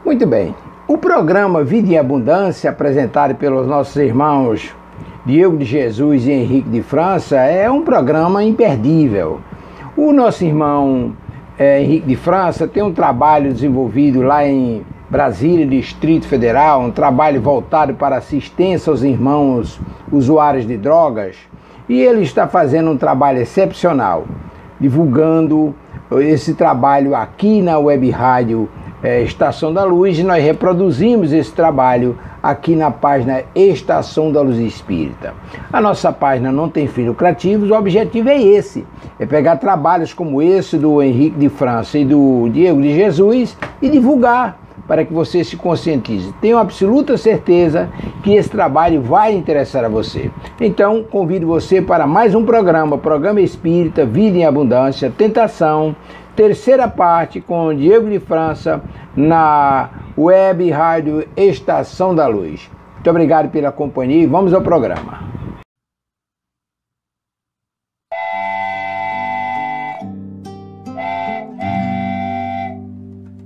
Muito bem. O programa Vida em Abundância, apresentado pelos nossos irmãos Diego de Jesus e Henrique de França, é um programa imperdível. O nosso irmão Henrique de França tem um trabalho desenvolvido lá em Brasília, Distrito Federal, um trabalho voltado para assistência aos irmãos usuários de drogas, e ele está fazendo um trabalho excepcional, divulgando esse trabalho aqui na Web Rádio Estação da Luz, e nós reproduzimos esse trabalho aqui na página Estação da Luz Espírita. A nossa página não tem fins lucrativos, o objetivo é esse, é pegar trabalhos como esse do Henrique de França e do Diego de Jesus e divulgar para que você se conscientize. Tenho absoluta certeza que esse trabalho vai interessar a você. Então, convido você para mais um Programa Espírita, Vida em Abundância, Tentação, terceira parte com Diego de França na Web Rádio Estação da Luz. Muito obrigado pela companhia e vamos ao programa.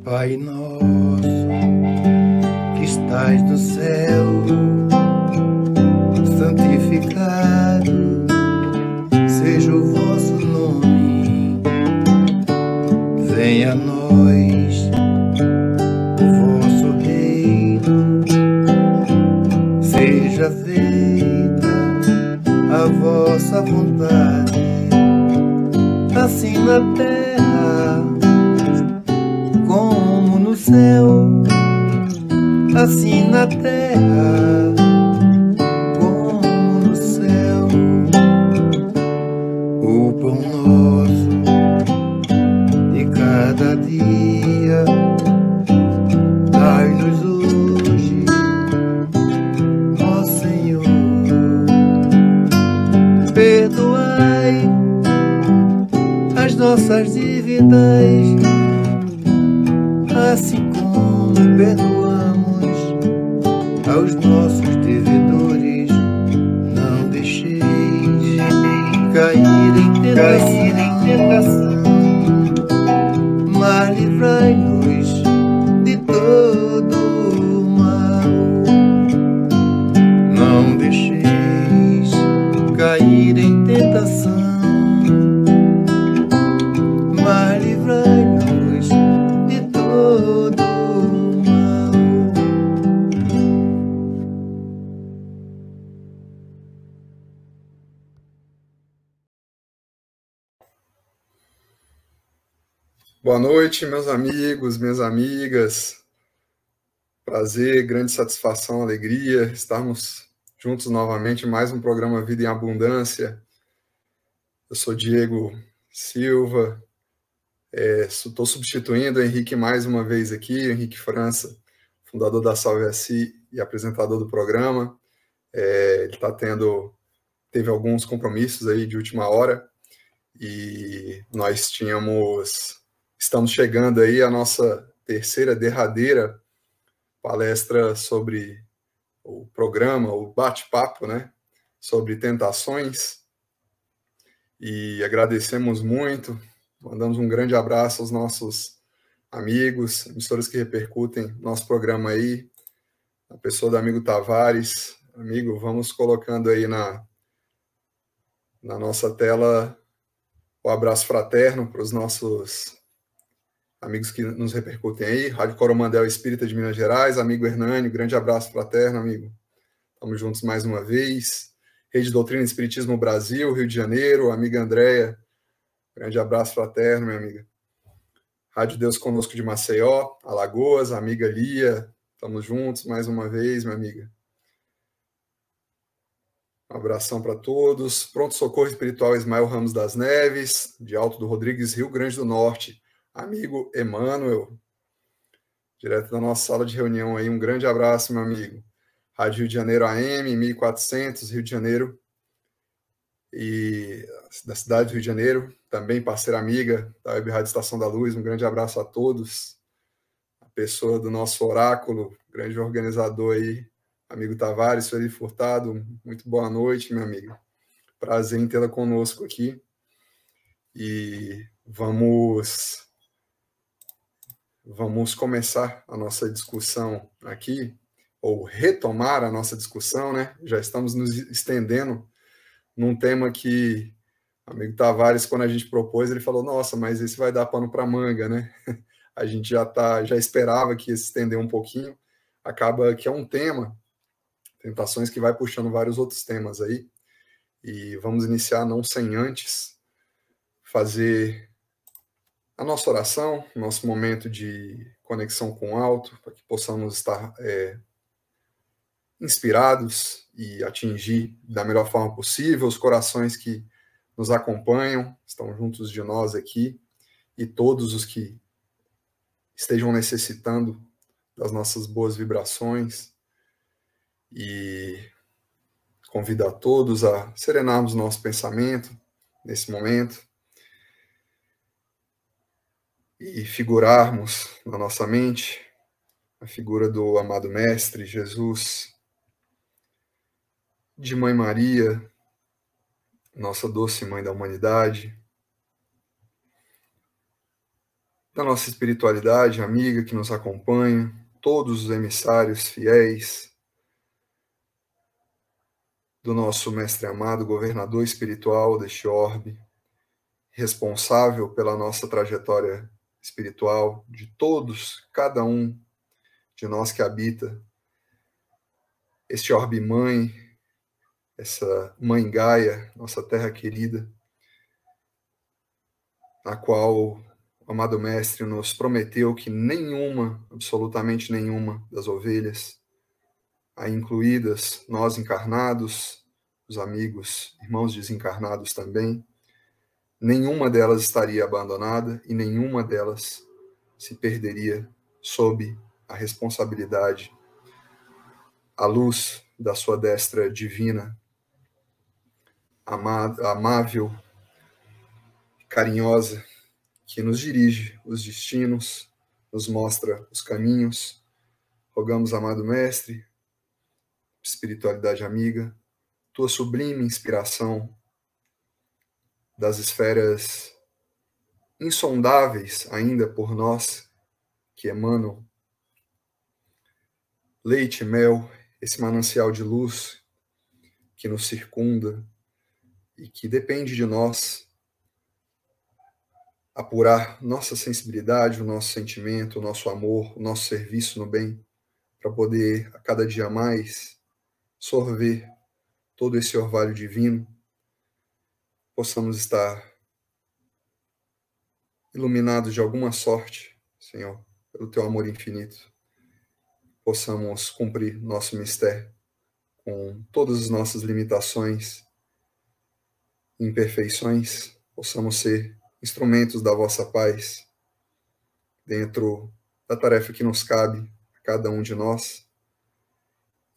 Pai nosso, que estais no céu, santificado seja o vosso nome. Venha a nós o vosso reino, seja feita a vossa vontade, assim na terra como no céu, assim na terra como no céu. O pão nosso de cada dia dai-nos hoje, ó Senhor. Perdoai as nossas dívidas, assim como perdoamos aos nossos devedores. Não deixeis cair em tentação, mas livrai-nos de todo o mal. Não deixeis cair em tentação, mas livrai-nos de todo o mal. Boa noite, meus amigos, minhas amigas. Prazer, grande satisfação, alegria estarmos juntos novamente em mais um programa Vida em Abundância. Eu sou Diego Silva, estou substituindo o Henrique mais uma vez aqui, Henrique França, fundador da Salve Assi e apresentador do programa. Ele teve alguns compromissos aí de última hora e nós estamos chegando aí à nossa derradeira palestra sobre o programa, o bate-papo, né, sobre tentações, e agradecemos muito, mandamos um grande abraço aos nossos amigos, emissoras que repercutem nosso programa aí, a pessoa do amigo Tavares. Amigo, vamos colocando aí na nossa tela o abraço fraterno para os nossos amigos que nos repercutem aí. Rádio Coromandel Espírita de Minas Gerais, amigo Hernani, grande abraço fraterno, amigo. Estamos juntos mais uma vez. Rede Doutrina e Espiritismo Brasil, Rio de Janeiro, amiga Andréia, grande abraço fraterno, minha amiga. Rádio Deus Conosco de Maceió, Alagoas, amiga Lia, estamos juntos mais uma vez, minha amiga. Um abração para todos. Pronto Socorro Espiritual Ismael Ramos das Neves, de Alto do Rodrigues, Rio Grande do Norte. Amigo Emmanuel, direto da nossa sala de reunião aí, um grande abraço, meu amigo. Rádio Rio de Janeiro AM, 1400, Rio de Janeiro, e da cidade do Rio de Janeiro, também parceira amiga da Web Rádio Estação da Luz, um grande abraço a todos. A pessoa do nosso oráculo, grande organizador aí, amigo Tavares, Sueli Furtado, muito boa noite, meu amigo. Prazer em tê-la conosco aqui. E vamos vamos começar a nossa discussão aqui, ou retomar a nossa discussão, né? Já estamos nos estendendo num tema que o amigo Tavares, quando a gente propôs, ele falou, nossa, mas esse vai dar pano para manga, né? A gente já esperava que ia se estender um pouquinho, acaba que é um tema, tentações que vai puxando vários outros temas aí, e vamos iniciar não sem antes fazer a nossa oração, nosso momento de conexão com o alto, para que possamos estar inspirados e atingir da melhor forma possível os corações que nos acompanham, estão juntos de nós aqui, e todos os que estejam necessitando das nossas boas vibrações, e convido a todos a serenarmos nosso pensamento nesse momento e figurarmos na nossa mente a figura do amado Mestre Jesus, de Mãe Maria, nossa doce Mãe da humanidade, da nossa espiritualidade amiga que nos acompanha, todos os emissários fiéis, do nosso Mestre amado, governador espiritual deste orbe, responsável pela nossa trajetória espiritual, de todos, cada um de nós que habita este orbe mãe, essa mãe Gaia, nossa terra querida, na qual o amado Mestre nos prometeu que nenhuma, absolutamente nenhuma das ovelhas, aí incluídas nós encarnados, os amigos, irmãos desencarnados também, nenhuma delas estaria abandonada e nenhuma delas se perderia sob a responsabilidade, a luz da sua destra divina, amável, carinhosa, que nos dirige os destinos, nos mostra os caminhos. Rogamos, amado Mestre, espiritualidade amiga, tua sublime inspiração das esferas insondáveis ainda por nós, que emanam leite e mel, esse manancial de luz que nos circunda e que depende de nós apurar nossa sensibilidade, o nosso sentimento, o nosso amor, o nosso serviço no bem, para poder a cada dia mais sorver todo esse orvalho divino, possamos estar iluminados de alguma sorte, Senhor, pelo teu amor infinito, possamos cumprir nosso mistério com todas as nossas limitações, imperfeições, possamos ser instrumentos da vossa paz dentro da tarefa que nos cabe a cada um de nós,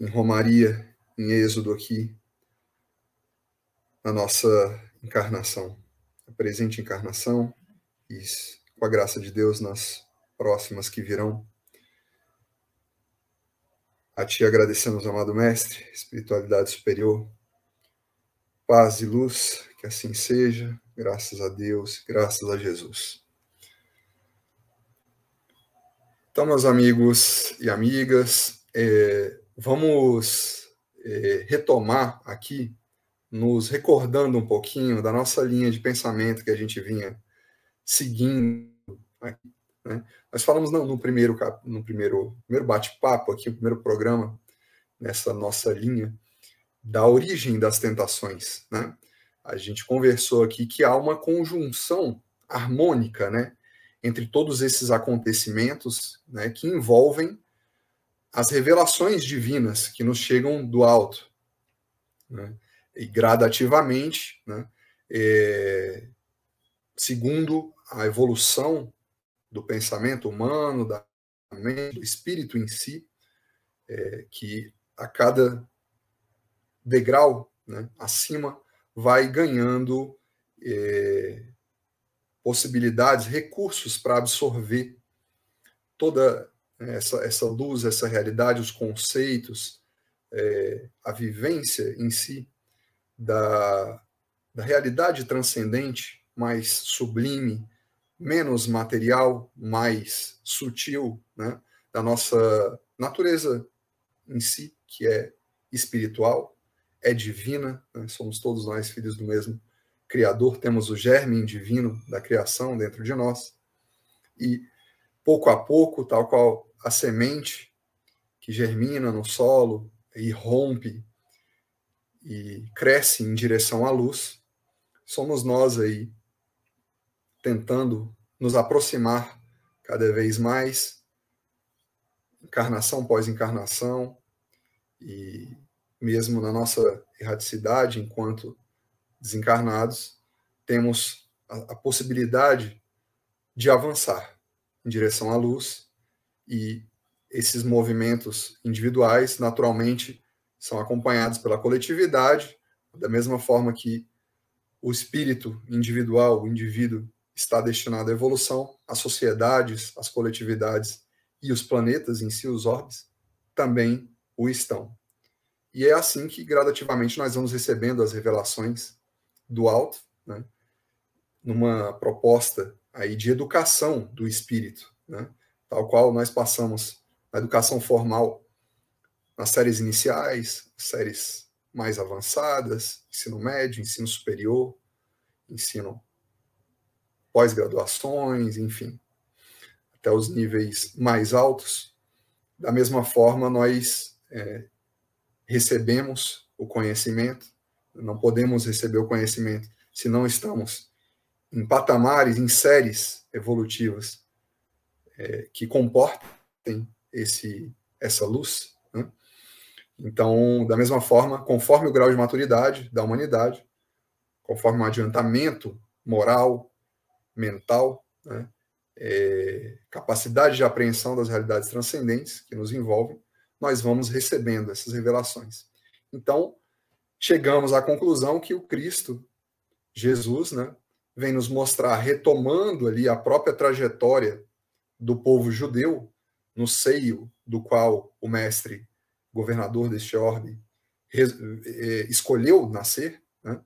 em Romaria, em Êxodo aqui, na nossa encarnação, a presente encarnação, e com a graça de Deus nas próximas que virão. A Ti agradecemos, amado Mestre, espiritualidade superior, paz e luz, que assim seja, graças a Deus, graças a Jesus. Então, meus amigos e amigas, vamos retomar aqui, nos recordando um pouquinho da nossa linha de pensamento que a gente vinha seguindo aqui, né? Nós falamos no primeiro bate-papo aqui, no primeiro programa, nessa nossa linha, da origem das tentações, né? A gente conversou aqui que há uma conjunção harmônica, né, entre todos esses acontecimentos, né, que envolvem as revelações divinas que nos chegam do alto, né, e gradativamente, né, segundo a evolução do pensamento humano, da mente, do espírito em si, que a cada degrau, né, acima vai ganhando possibilidades, recursos para absorver toda essa luz, essa realidade, os conceitos, a vivência em si da realidade transcendente, mais sublime, menos material, mais sutil, né, da nossa natureza em si, que é espiritual, é divina, né? Somos todos nós filhos do mesmo Criador, temos o germe divino da criação dentro de nós, e pouco a pouco, tal qual a semente que germina no solo e rompe e cresce em direção à luz, somos nós aí tentando nos aproximar cada vez mais, encarnação após encarnação, e mesmo na nossa erraticidade enquanto desencarnados, temos a possibilidade de avançar em direção à luz, e esses movimentos individuais, naturalmente, são acompanhados pela coletividade, da mesma forma que o espírito individual, o indivíduo, está destinado à evolução, as sociedades, as coletividades e os planetas em si, os orbes, também o estão. E é assim que, gradativamente, nós vamos recebendo as revelações do alto, né, numa proposta aí de educação do espírito, né, tal qual nós passamos na educação formal nas séries iniciais, séries mais avançadas, ensino médio, ensino superior, ensino pós-graduações, enfim, até os níveis mais altos. Da mesma forma, nós recebemos o conhecimento, não podemos receber o conhecimento se não estamos em patamares, em séries evolutivas que comportem essa luz, né? Então, da mesma forma, conforme o grau de maturidade da humanidade, conforme um adiantamento moral, mental, né, capacidade de apreensão das realidades transcendentes que nos envolvem, nós vamos recebendo essas revelações. Então, chegamos à conclusão que o Cristo, Jesus, né, vem nos mostrar, retomando ali a própria trajetória do povo judeu, no seio do qual o mestre governador deste orbe escolheu nascer, né?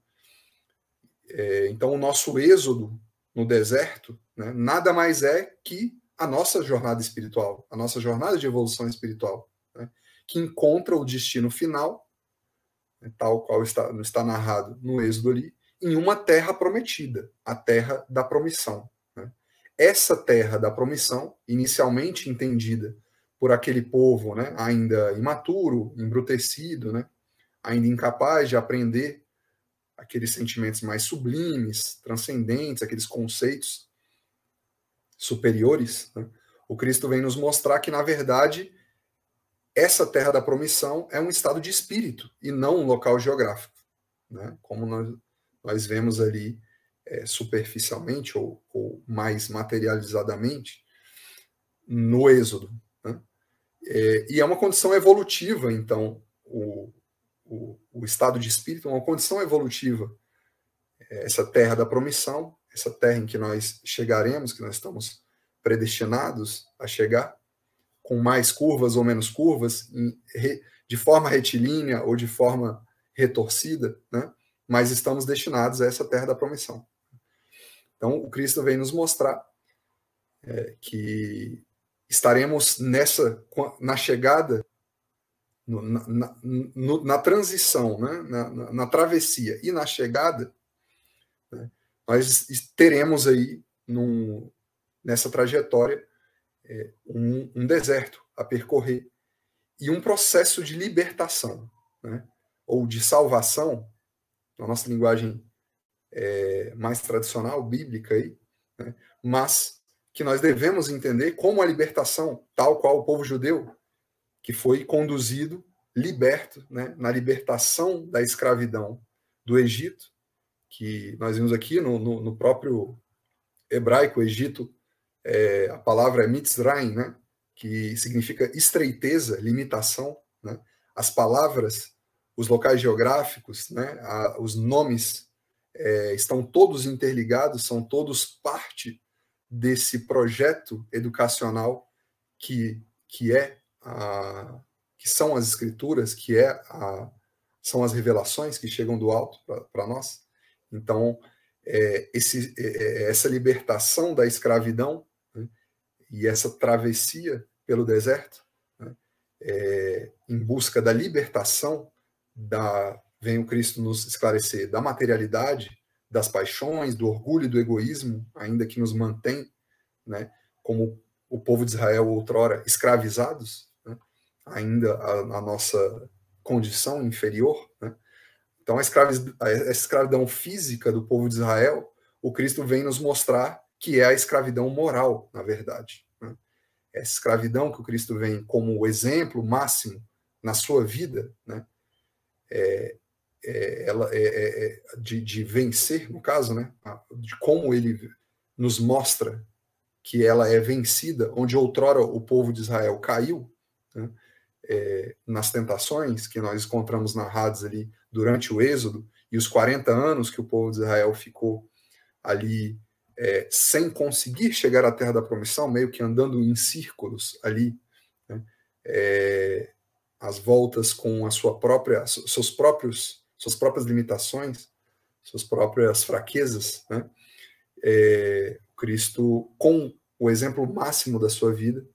Então, o nosso êxodo no deserto, né, nada mais é que a nossa jornada espiritual, a nossa jornada de evolução espiritual, né, que encontra o destino final, né, tal qual está narrado no êxodo ali, em uma terra prometida, a terra da promissão, né? Essa terra da promissão, inicialmente entendida por aquele povo, né, ainda imaturo, embrutecido, né, ainda incapaz de aprender aqueles sentimentos mais sublimes, transcendentes, aqueles conceitos superiores, né? O Cristo vem nos mostrar que, na verdade, essa terra da promissão é um estado de espírito e não um local geográfico, né? Como nós vemos ali superficialmente ou mais materializadamente no Êxodo, né? E é uma condição evolutiva, então, o estado de espírito é uma condição evolutiva. Essa terra da promissão, essa terra em que nós chegaremos, que nós estamos predestinados a chegar, com mais curvas ou menos curvas, de forma retilínea ou de forma retorcida, né? Mas estamos destinados a essa terra da promissão. Então, o Cristo vem nos mostrar que estaremos na chegada, na transição, né? na travessia e na chegada, né? Nós teremos aí, nessa trajetória, um deserto a percorrer e um processo de libertação, né? Ou de salvação, na nossa linguagem mais tradicional, bíblica, aí, né? Mas que nós devemos entender como a libertação, tal qual o povo judeu, que foi conduzido, liberto, né, na libertação da escravidão do Egito, que nós vimos aqui no próprio hebraico, Egito, a palavra é Mitzrayim, né, que significa estreiteza, limitação, né? As palavras, os locais geográficos, né, os nomes estão todos interligados, são todos parte desse projeto educacional que são as escrituras, são as revelações que chegam do alto para nós. Então, essa libertação da escravidão, né, e essa travessia pelo deserto, né, em busca da libertação, vem o Cristo nos esclarecer da materialidade, das paixões, do orgulho e do egoísmo, ainda que nos mantém, né, como o povo de Israel outrora escravizados, né, ainda a nossa condição inferior, né? Então, a escravidão física do povo de Israel, o Cristo vem nos mostrar que é a escravidão moral, na verdade, né? Essa escravidão que o Cristo vem como o exemplo máximo na sua vida, né? Ela de vencer, no caso, né? De como ele nos mostra que ela é vencida, onde outrora o povo de Israel caiu, né? Nas tentações que nós encontramos narradas ali durante o Êxodo, e os 40 anos que o povo de Israel ficou ali sem conseguir chegar à Terra da Promissão, meio que andando em círculos ali, né? As voltas com suas próprias limitações, suas próprias fraquezas, né? Cristo, com o exemplo máximo da sua vida,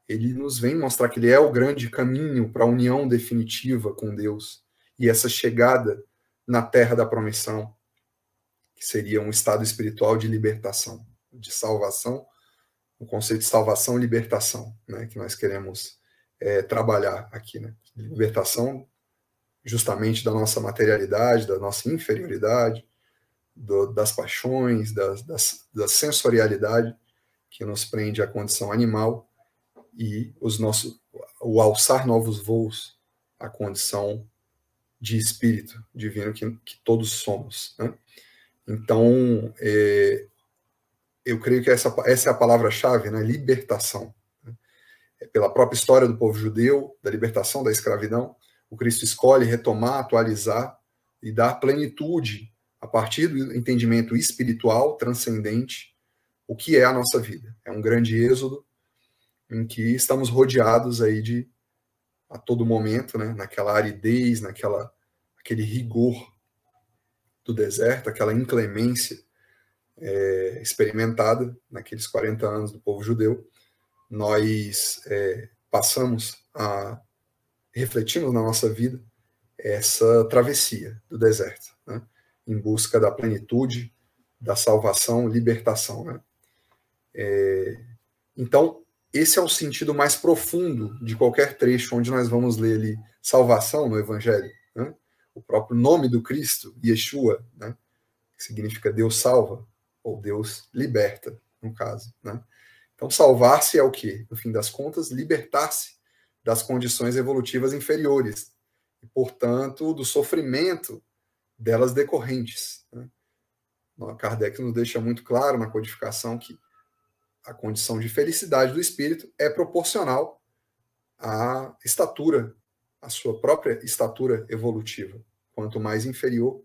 ele nos vem mostrar que ele é o grande caminho para a união definitiva com Deus e essa chegada na terra da promissão, que seria um estado espiritual de libertação, de salvação, o conceito de salvação e libertação, né, que nós queremos trabalhar aqui, né? Libertação justamente da nossa materialidade, da nossa inferioridade, das paixões, da sensorialidade que nos prende à condição animal, e o alçar novos voos, a condição de espírito divino que todos somos, né? Então, eu creio que essa é a palavra-chave, né? Libertação. Pela própria história do povo judeu, da libertação da escravidão, o Cristo escolhe retomar, atualizar e dar plenitude a partir do entendimento espiritual, transcendente, o que é a nossa vida. É um grande êxodo em que estamos rodeados aí a todo momento, né, naquela aridez, aquele rigor do deserto, aquela inclemência experimentada naqueles 40 anos do povo judeu. Nós refletimos na nossa vida essa travessia do deserto, né, em busca da plenitude, da salvação, libertação, né? Então, esse é o sentido mais profundo de qualquer trecho onde nós vamos ler ali salvação no Evangelho, né? O próprio nome do Cristo, Yeshua, né? Que significa Deus salva, ou Deus liberta, no caso, né? Então, salvar-se é o quê? No fim das contas, libertar-se das condições evolutivas inferiores e, portanto, do sofrimento delas decorrentes, né? Kardec nos deixa muito claro na codificação que a condição de felicidade do espírito é proporcional à estatura, à sua própria estatura evolutiva. Quanto mais inferior,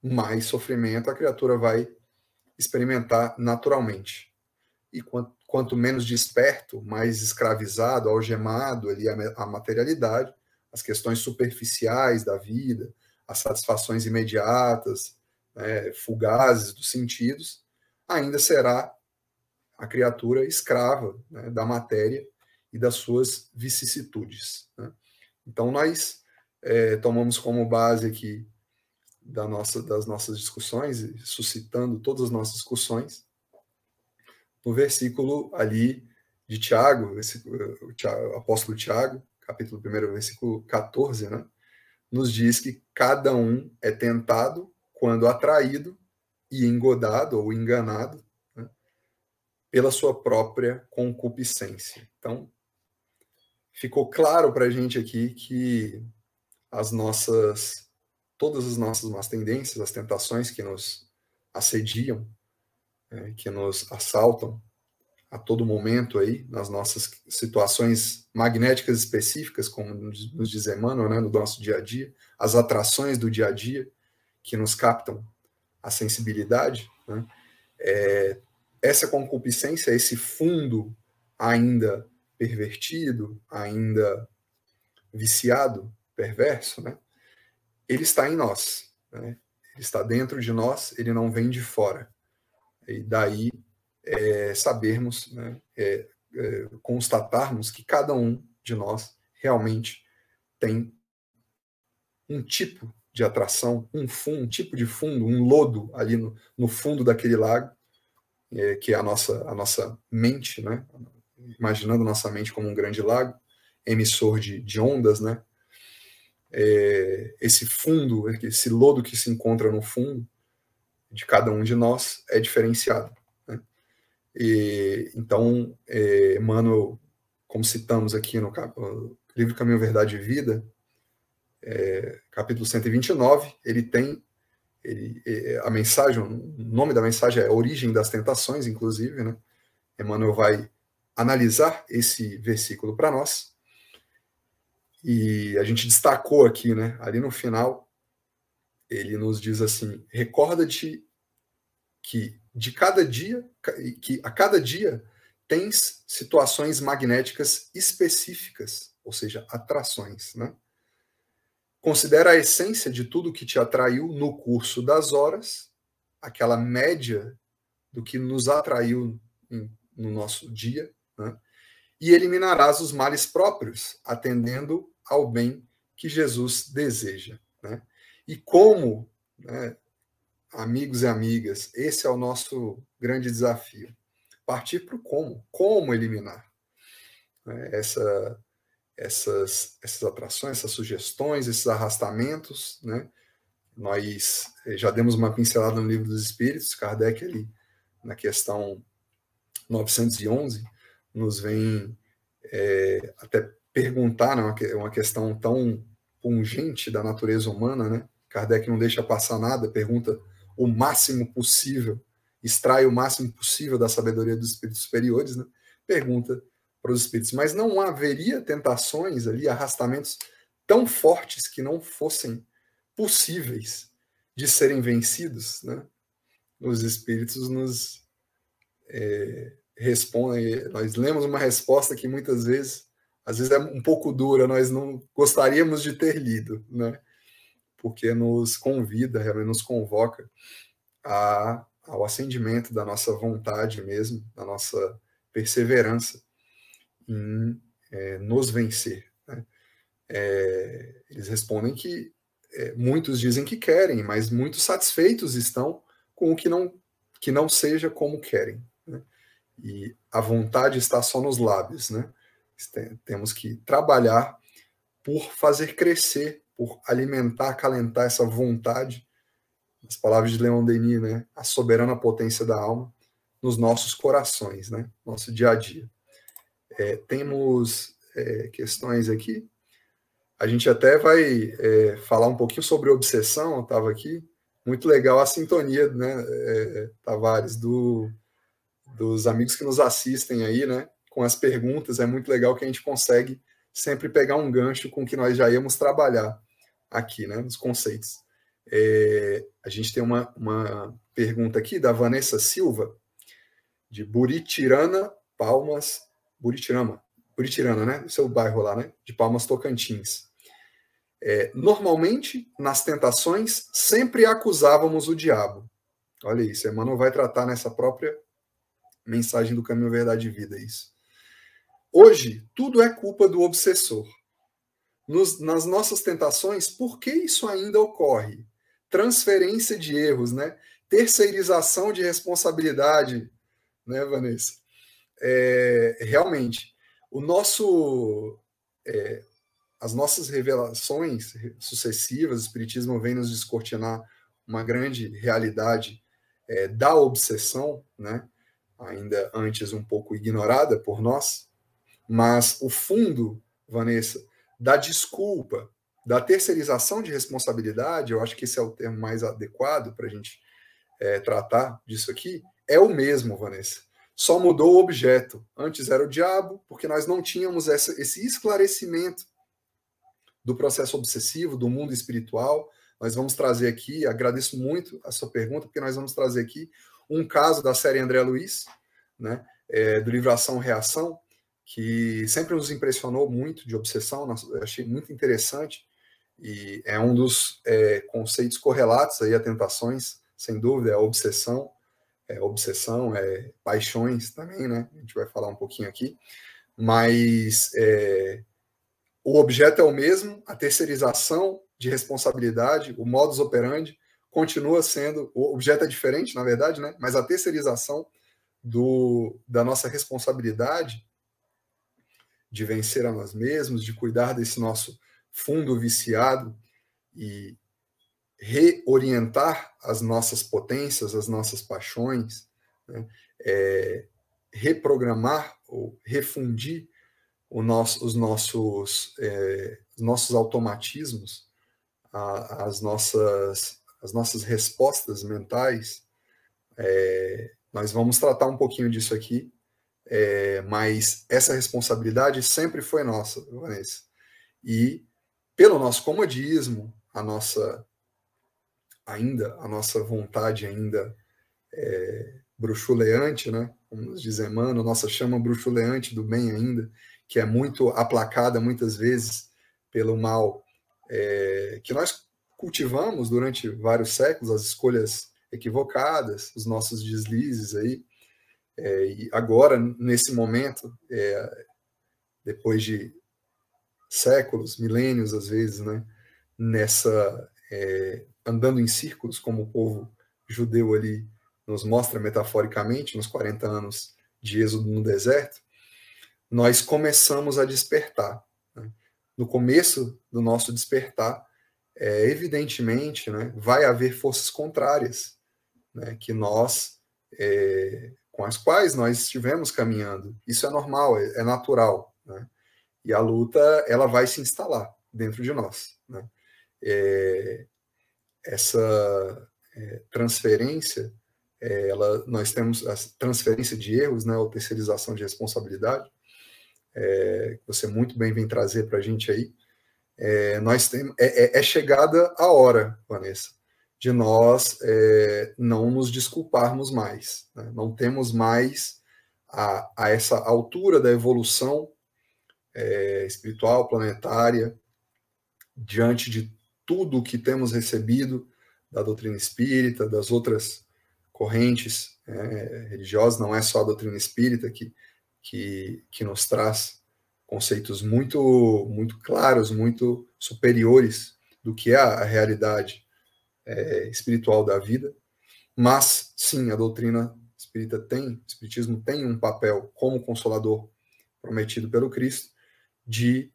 mais sofrimento a criatura vai experimentar naturalmente. E quanto menos desperto, mais escravizado, algemado ali a materialidade, as questões superficiais da vida, as satisfações imediatas, né, fugazes dos sentidos, ainda será a criatura escrava, né, da matéria e das suas vicissitudes, né? Então, nós tomamos como base aqui das nossas discussões, suscitando todas as nossas discussões, no versículo ali de Tiago, o apóstolo Tiago, capítulo 1, versículo 14, né, nos diz que cada um é tentado quando atraído e engodado ou enganado, né, pela sua própria concupiscência. Então, ficou claro para a gente aqui que todas as nossas más tendências, as tentações que nos assediam, que nos assaltam a todo momento aí, nas nossas situações magnéticas específicas, como nos diz Emmanuel, né, no nosso dia a dia, as atrações do dia a dia que nos captam a sensibilidade, né, essa concupiscência, esse fundo ainda pervertido, ainda viciado, perverso, né, ele está em nós, né? está dentro de nós, ele não vem de fora. E daí sabermos, né, constatarmos que cada um de nós realmente tem um tipo de atração, um tipo de fundo, um lodo ali no fundo daquele lago, que é a nossa mente, né? Imaginando nossa mente como um grande lago, emissor de ondas, né? Esse fundo, esse lodo que se encontra no fundo de cada um de nós é diferenciado, né? Então, Emmanuel, como citamos aqui no livro Caminho, Verdade e Vida, capítulo 129, ele tem a mensagem, o nome da mensagem é a Origem das Tentações, inclusive, né? Emmanuel vai analisar esse versículo para nós, e a gente destacou aqui, né? Ali no final, ele nos diz assim: recorda-te que a cada dia tens situações magnéticas específicas, ou seja, atrações, né? Considera a essência de tudo que te atraiu no curso das horas, aquela média do que nos atraiu no nosso dia, né? E eliminarás os males próprios, atendendo ao bem que Jesus deseja, né? E como, né, amigos e amigas, esse é o nosso grande desafio. Partir para o como. Como eliminar, né, essas atrações, essas sugestões, esses arrastamentos, né? Nós já demos uma pincelada no Livro dos Espíritos, Kardec ali, na questão 911, nos vem até perguntar, né, uma questão tão pungente da natureza humana, né? Kardec não deixa passar nada, pergunta o máximo possível, extrai o máximo possível da sabedoria dos espíritos superiores, né? Pergunta para os espíritos, mas não haveria tentações ali, arrastamentos tão fortes que não fossem possíveis de serem vencidos, né? Os espíritos nos respondem, nós lemos uma resposta que muitas vezes, às vezes é um pouco dura, nós não gostaríamos de ter lido, né? Porque nos convida, realmente nos convoca ao acendimento da nossa vontade mesmo, da nossa perseverança em nos vencer, né? Eles respondem que muitos dizem que querem, mas muitos satisfeitos estão com o que não seja como querem, né? E a vontade está só nos lábios, né? Temos que trabalhar por fazer crescer, por alimentar, acalentar essa vontade, as palavras de Leon Denis, né? A soberana potência da alma nos nossos corações, né? Nosso dia a dia. Temos questões aqui. A gente até vai falar um pouquinho sobre obsessão. Eu estava aqui. Muito legal a sintonia, né, Tavares, dos amigos que nos assistem aí, né? Com as perguntas. É muito legal que a gente consegue sempre pegar um gancho com o que nós já íamos trabalhar aqui, né? Nos conceitos. A gente tem uma pergunta aqui da Vanessa Silva, de Buritirana, Palmas, Buritirana, né? Esse é o bairro lá, né? De Palmas, Tocantins. Normalmente, nas tentações, sempre acusávamos o diabo. Olha isso, Emmanuel vai tratar nessa própria mensagem do Caminho, Verdade e Vida, isso. Hoje, tudo é culpa do obsessor. Nas nossas tentações, por que isso ainda ocorre? Transferência de erros, né? Terceirização de responsabilidade, né, Vanessa? Realmente, as nossas revelações sucessivas, o Espiritismo vem nos descortinar uma grande realidade da obsessão, né? Ainda antes um pouco ignorada por nós, mas o fundo, Vanessa, da desculpa, da terceirização de responsabilidade, eu acho que esse é o termo mais adequado para a gente tratar disso aqui, é o mesmo, Vanessa. Só mudou o objeto. Antes era o diabo, porque nós não tínhamos esse esclarecimento do processo obsessivo, do mundo espiritual. Nós vamos trazer aqui, agradeço muito a sua pergunta, porque nós vamos trazer aqui um caso da série André Luiz, né, do livro Ação-Reação, que sempre nos impressionou muito de obsessão, eu achei muito interessante, E é um dos conceitos correlatos aí a tentações, sem dúvida, é a obsessão. Obsessão, paixões também, né? A gente vai falar um pouquinho aqui. Mas o objeto é o mesmo, a terceirização de responsabilidade, o modus operandi, continua sendo... O objeto é diferente, na verdade, né? Mas a terceirização da nossa responsabilidade de vencer a nós mesmos, de cuidar desse nosso fundo viciado e reorientar as nossas potências, as nossas paixões, né? Reprogramar ou refundir os nossos automatismos, as nossas respostas mentais. Nós vamos tratar um pouquinho disso aqui, mas essa responsabilidade sempre foi nossa, Vanessa. E pelo nosso comodismo, a nossa vontade ainda bruxuleante, né? Como nos diz Emmanuel, nossa chama bruxuleante do bem ainda, que é muito aplacada muitas vezes pelo mal que nós cultivamos durante vários séculos, as escolhas equivocadas, os nossos deslizes aí. E agora, nesse momento, depois de séculos, milênios às vezes, né? Andando em círculos, como o povo judeu ali nos mostra metaforicamente, nos 40 anos de êxodo no deserto, nós começamos a despertar. Né? No começo do nosso despertar, evidentemente, né, vai haver forças contrárias, né, que com as quais nós estivemos caminhando. Isso é normal, é natural. Né? E a luta, ela vai se instalar dentro de nós. Né? Essa transferência, nós temos a transferência de erros, né, ou terceirização de responsabilidade, que você muito bem vem trazer para a gente aí. É chegada a hora, Vanessa, de nós não nos desculparmos mais. Né? Não temos mais a essa altura da evolução espiritual, planetária, diante de tudo o que temos recebido da doutrina espírita, das outras correntes religiosas, não é só a doutrina espírita que nos traz conceitos muito, muito claros, muito superiores do que é a realidade espiritual da vida, mas sim, a doutrina espírita o espiritismo tem um papel como consolador prometido pelo Cristo de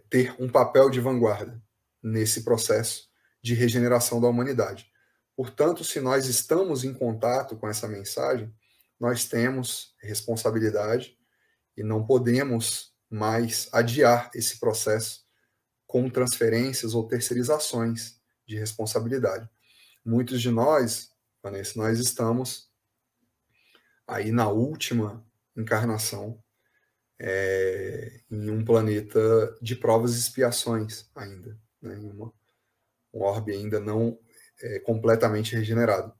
ter um papel de vanguarda nesse processo de regeneração da humanidade. Portanto, se nós estamos em contato com essa mensagem, nós temos responsabilidade e não podemos mais adiar esse processo com transferências ou terceirizações de responsabilidade. Muitos de nós, Vanessa, nós estamos aí na última encarnação em um planeta de provas e expiações ainda, né? Um orbe ainda não completamente regenerado,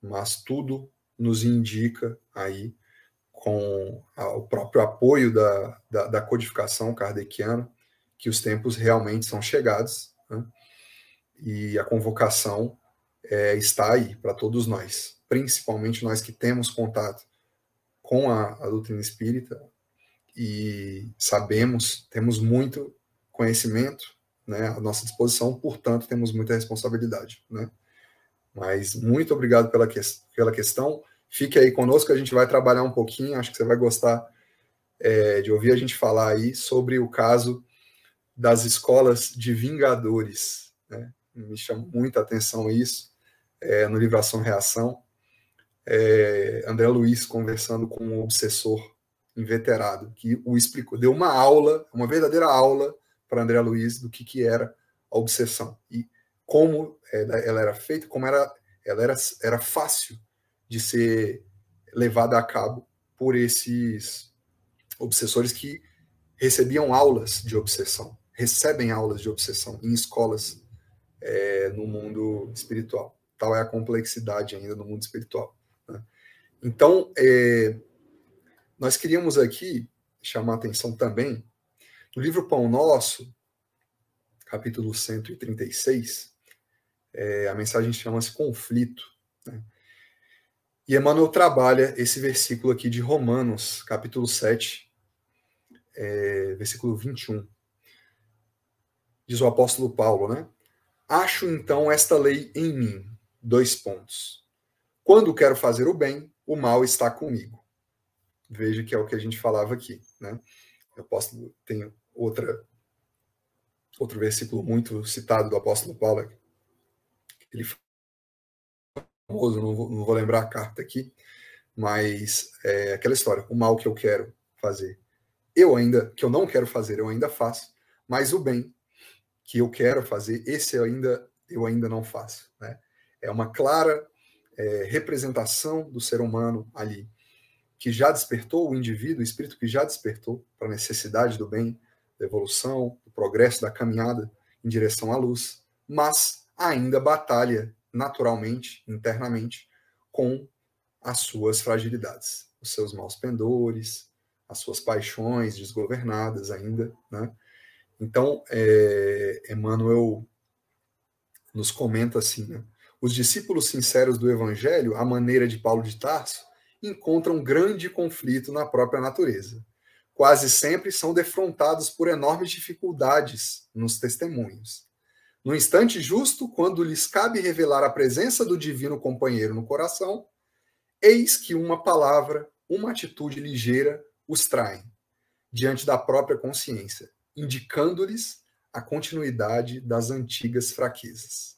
mas tudo nos indica aí, com o próprio apoio da codificação kardeciana, que os tempos realmente são chegados, né? E a convocação está aí para todos nós, principalmente nós que temos contato com a doutrina espírita e temos muito conhecimento, né, à nossa disposição, portanto, temos muita responsabilidade. Né? Mas muito obrigado pela questão. Fique aí conosco, a gente vai trabalhar um pouquinho, acho que você vai gostar de ouvir a gente falar aí sobre o caso das escolas de vingadores. Né? Me chama muita atenção isso, no livro Ação-Reação, André Luiz conversando com um obsessor inveterado, que o explicou, deu uma aula, uma verdadeira aula para André Luiz do que era a obsessão e como ela era feita, como ela era fácil de ser levada a cabo por esses obsessores que recebiam aulas de obsessão, recebem aulas de obsessão em escolas no mundo espiritual. Tal é a complexidade ainda no mundo espiritual. Né? Então, nós queríamos aqui chamar a atenção também no livro Pão Nosso, capítulo 136, a mensagem chama-se conflito, né? E Emmanuel trabalha esse versículo aqui de Romanos, capítulo 7, versículo 21. Diz o apóstolo Paulo, né? Acho então esta lei em mim, : quando quero fazer o bem, o mal está comigo. Veja que é o que a gente falava aqui, né? O apóstolo tem outro versículo muito citado do apóstolo Paulo, ele famoso, não vou lembrar a carta aqui, mas é aquela história, o mal que eu quero fazer, que eu não quero fazer, eu ainda faço, mas o bem que eu quero fazer, esse eu ainda não faço, né? É uma clara representação do ser humano ali, que já despertou o indivíduo, o espírito que já despertou para a necessidade do bem, da evolução, do progresso, da caminhada em direção à luz, mas ainda batalha naturalmente, internamente, com as suas fragilidades, os seus maus pendores, as suas paixões desgovernadas ainda, né? Então, Emmanuel nos comenta assim, né? Os discípulos sinceros do Evangelho, à maneira de Paulo de Tarso, encontram grande conflito na própria natureza. Quase sempre são defrontados por enormes dificuldades nos testemunhos. No instante justo, quando lhes cabe revelar a presença do divino companheiro no coração, eis que uma palavra, uma atitude ligeira os traem diante da própria consciência, indicando-lhes a continuidade das antigas fraquezas.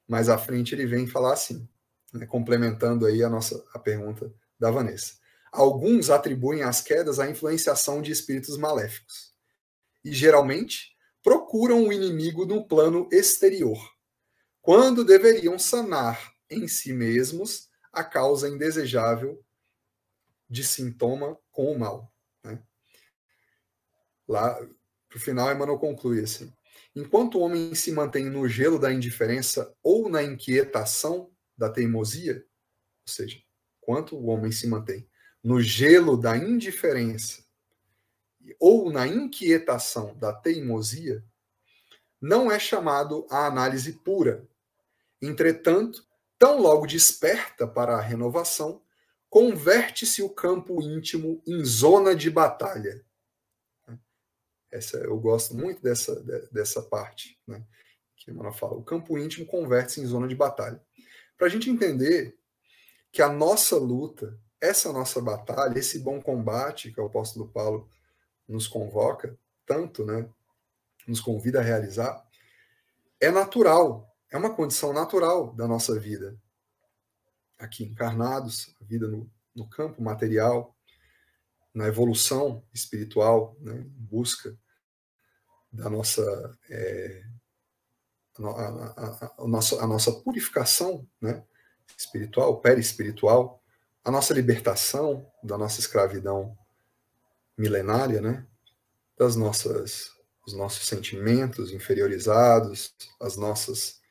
Mais à frente ele vem falar assim, né, complementando aí a pergunta da Vanessa. Alguns atribuem as quedas à influenciação de espíritos maléficos e, geralmente, procuram o inimigo no plano exterior, quando deveriam sanar em si mesmos a causa indesejável de sintoma com o mal, né? Lá, para o final, Emmanuel conclui assim: enquanto o homem se mantém no gelo da indiferença ou na inquietação da teimosia, ou seja, enquanto o homem se mantém no gelo da indiferença ou na inquietação da teimosia, não é chamado à análise pura. Entretanto, tão logo desperta para a renovação, converte-se o campo íntimo em zona de batalha. Eu gosto muito dessa parte, né? Que Emmanuel fala, o campo íntimo converte-se em zona de batalha. Para a gente entender que a nossa luta, essa nossa batalha, esse bom combate que o apóstolo Paulo nos convoca, tanto, né, nos convida a realizar, é natural, é uma condição natural da nossa vida. Aqui encarnados, a vida no campo material, na evolução espiritual, né, em busca da nossa a nossa purificação, né, espiritual, perispiritual, a nossa libertação da nossa escravidão milenária, né, os nossos sentimentos inferiorizados, as nossas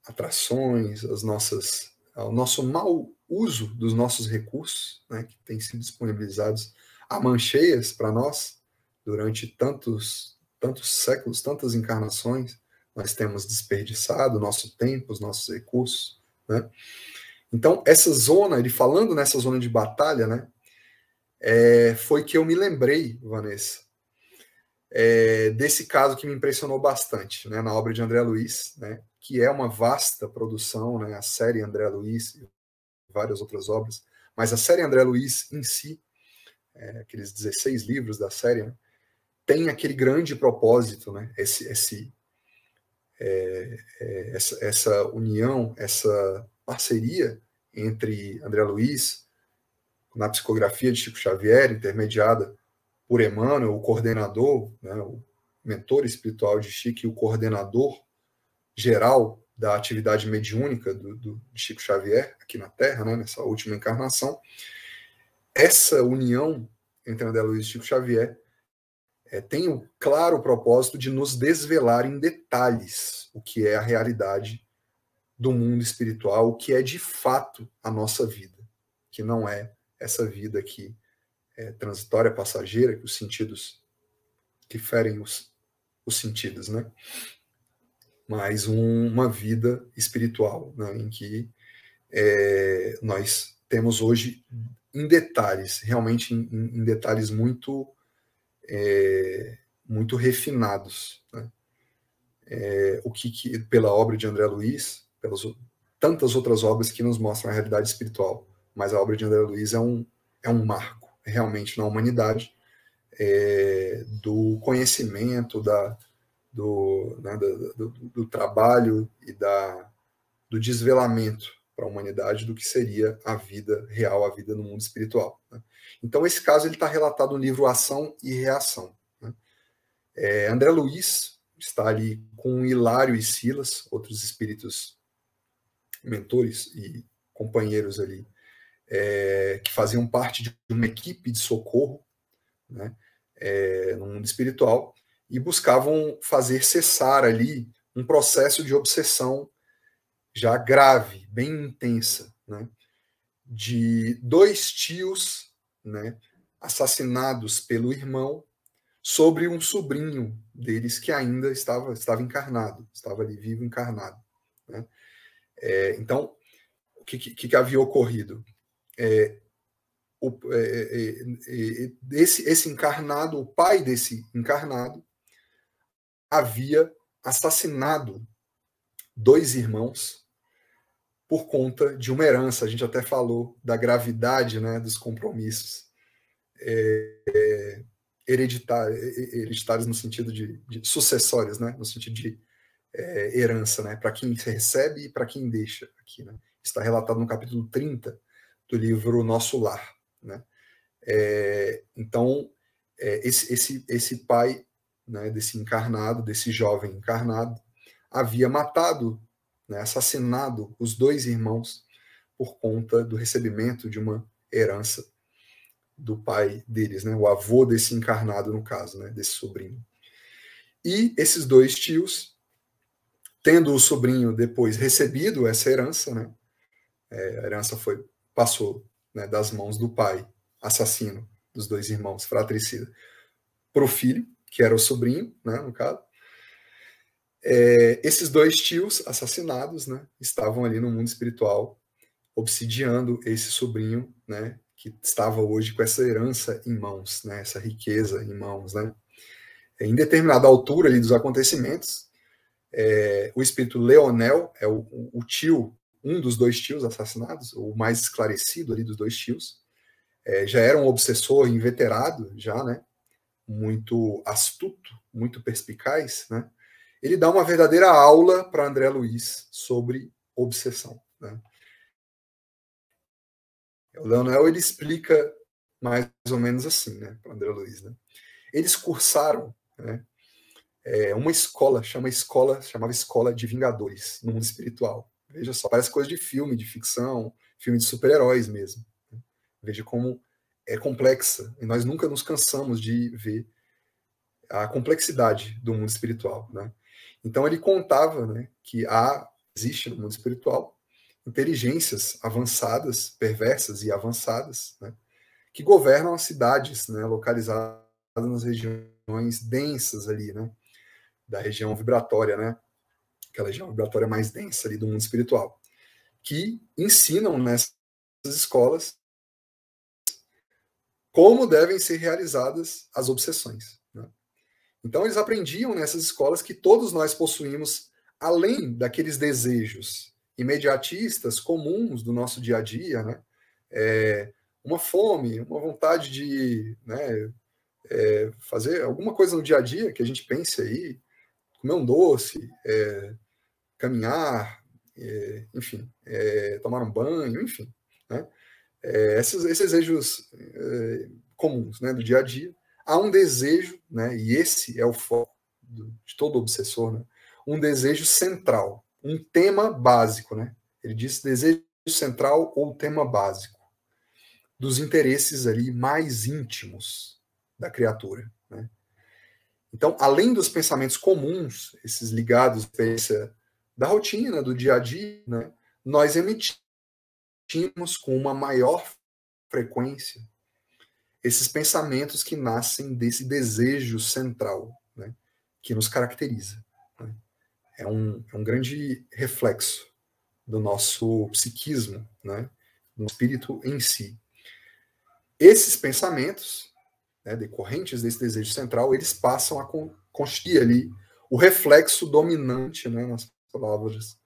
atrações, o nosso mau uso dos nossos recursos, né, que têm sido disponibilizados a mancheias para nós durante tantos séculos, tantas encarnações. Nós temos desperdiçado o nosso tempo, os nossos recursos, né? Então, essa zona, ele falando nessa zona de batalha, né, foi que eu me lembrei, Vanessa, desse caso que me impressionou bastante, né, na obra de André Luiz, né, que é uma vasta produção, né, a série André Luiz e várias outras obras, mas a série André Luiz em si, aqueles 16 livros da série, né, tem aquele grande propósito, né, essa união, essa parceria entre André Luiz, na psicografia de Chico Xavier, intermediada por Emmanuel, o coordenador, né, o mentor espiritual de Chico e o coordenador geral da atividade mediúnica de Chico Xavier aqui na Terra, né, nessa última encarnação. Essa união entre André Luiz e Chico Xavier tem o claro propósito de nos desvelar em detalhes o que é a realidade do mundo espiritual, o que é de fato a nossa vida, que não é essa vida aqui transitória, passageira, que os sentidos que ferem os sentidos, né? Mas uma vida espiritual, né? Em que nós temos hoje em detalhes, realmente em detalhes muito muito refinados, né? O que pela obra de André Luiz, pelas tantas outras obras que nos mostram a realidade espiritual, mas a obra de André Luiz é um marco realmente na humanidade, do conhecimento, do trabalho e do desvelamento para a humanidade do que seria a vida real, a vida no mundo espiritual, né? Então, esse caso ele está relatado no livro Ação e Reação, né? André Luiz está ali com Hilário e Silas, outros espíritos mentores e companheiros ali, que faziam parte de uma equipe de socorro, né, no mundo espiritual, e buscavam fazer cessar ali um processo de obsessão já grave, bem intensa, né, de 2 tios, né, assassinados pelo irmão sobre um sobrinho deles que ainda estava encarnado, estava ali vivo, encarnado, né? Então, o que havia ocorrido? Esse encarnado, o pai desse encarnado, havia assassinado 2 irmãos por conta de uma herança. A gente até falou da gravidade, né, dos compromissos hereditários no sentido de sucessórios, né, no sentido de herança, né, para quem recebe e para quem deixa aqui, né? Está relatado no capítulo 30 do livro Nosso Lar, né? Então, esse pai, né, desse encarnado, desse jovem encarnado, havia matado, né, assassinado os 2 irmãos por conta do recebimento de uma herança do pai deles, né, o avô desse encarnado, no caso, né, desse sobrinho. E esses 2 tios, tendo o sobrinho depois recebido essa herança, né, a herança passou, né, das mãos do pai assassino dos 2 irmãos, fratricida, para o filho, que era o sobrinho, né, no caso. Esses 2 tios assassinados, né, estavam ali no mundo espiritual, obsidiando esse sobrinho, né, que estava hoje com essa herança em mãos, né, essa riqueza em mãos, né. Em determinada altura ali dos acontecimentos, o espírito Leonel é o tio, um dos 2 tios assassinados, o mais esclarecido ali dos 2 tios, já era um obsessor inveterado, já, né, muito astuto, muito perspicaz, né. Ele dá uma verdadeira aula para André Luiz sobre obsessão, né. O Leonel, ele explica mais ou menos assim, né, para André Luiz, né. Eles cursaram, né, uma escola, chamava Escola de Vingadores, no mundo espiritual. Veja só, parece coisa de filme, de ficção, filme de super-heróis mesmo, né. Veja como é complexa, e nós nunca nos cansamos de ver a complexidade do mundo espiritual, né. Então ele contava, né, que existe no mundo espiritual inteligências avançadas, perversas e avançadas, né, que governam as cidades, né, localizadas nas regiões densas ali, né, da região vibratória, né, aquela região vibratória mais densa ali do mundo espiritual, que ensinam nessas escolas como devem ser realizadas as obsessões, né. Então eles aprendiam nessas escolas que todos nós possuímos, além daqueles desejos imediatistas comuns do nosso dia a dia, né, uma fome, uma vontade de, né, fazer alguma coisa no dia a dia que a gente pense aí, comer um doce, caminhar, enfim, tomar um banho, enfim, né, esses desejos comuns, né, do dia a dia. Há um desejo, né, e esse é o foco de todo obsessor, né, um desejo central, um tema básico, né? Ele diz desejo central ou tema básico dos interesses ali mais íntimos da criatura, né? Então, além dos pensamentos comuns, esses ligados à experiência da rotina, do dia a dia, né, nós emitimos com uma maior frequência esses pensamentos que nascem desse desejo central, né, que nos caracteriza, né? É um grande reflexo do nosso psiquismo, né? Do espírito em si. Esses pensamentos, né, decorrentes desse desejo central, eles passam a constituir ali o reflexo dominante, né, nas palavras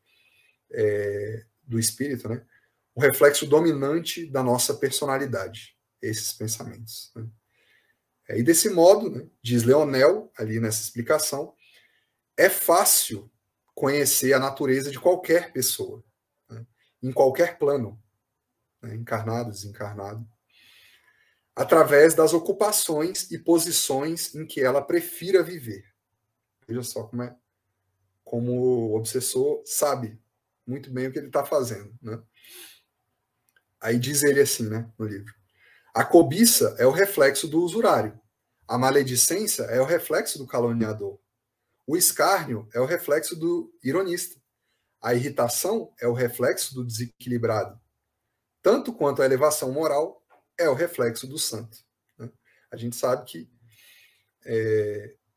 do espírito, né, o reflexo dominante da nossa personalidade, esses pensamentos, né. E desse modo, né, diz Leonel, ali nessa explicação, é fácil conhecer a natureza de qualquer pessoa, né, em qualquer plano, né, encarnado, desencarnado, através das ocupações e posições em que ela prefira viver. Veja só como o obsessor sabe muito bem o que ele está fazendo, né? Aí diz ele assim, né, no livro: a cobiça é o reflexo do usurário, a maledicência é o reflexo do caluniador, o escárnio é o reflexo do ironista, a irritação é o reflexo do desequilibrado, tanto quanto a elevação moral é o reflexo do santo, né? A gente sabe que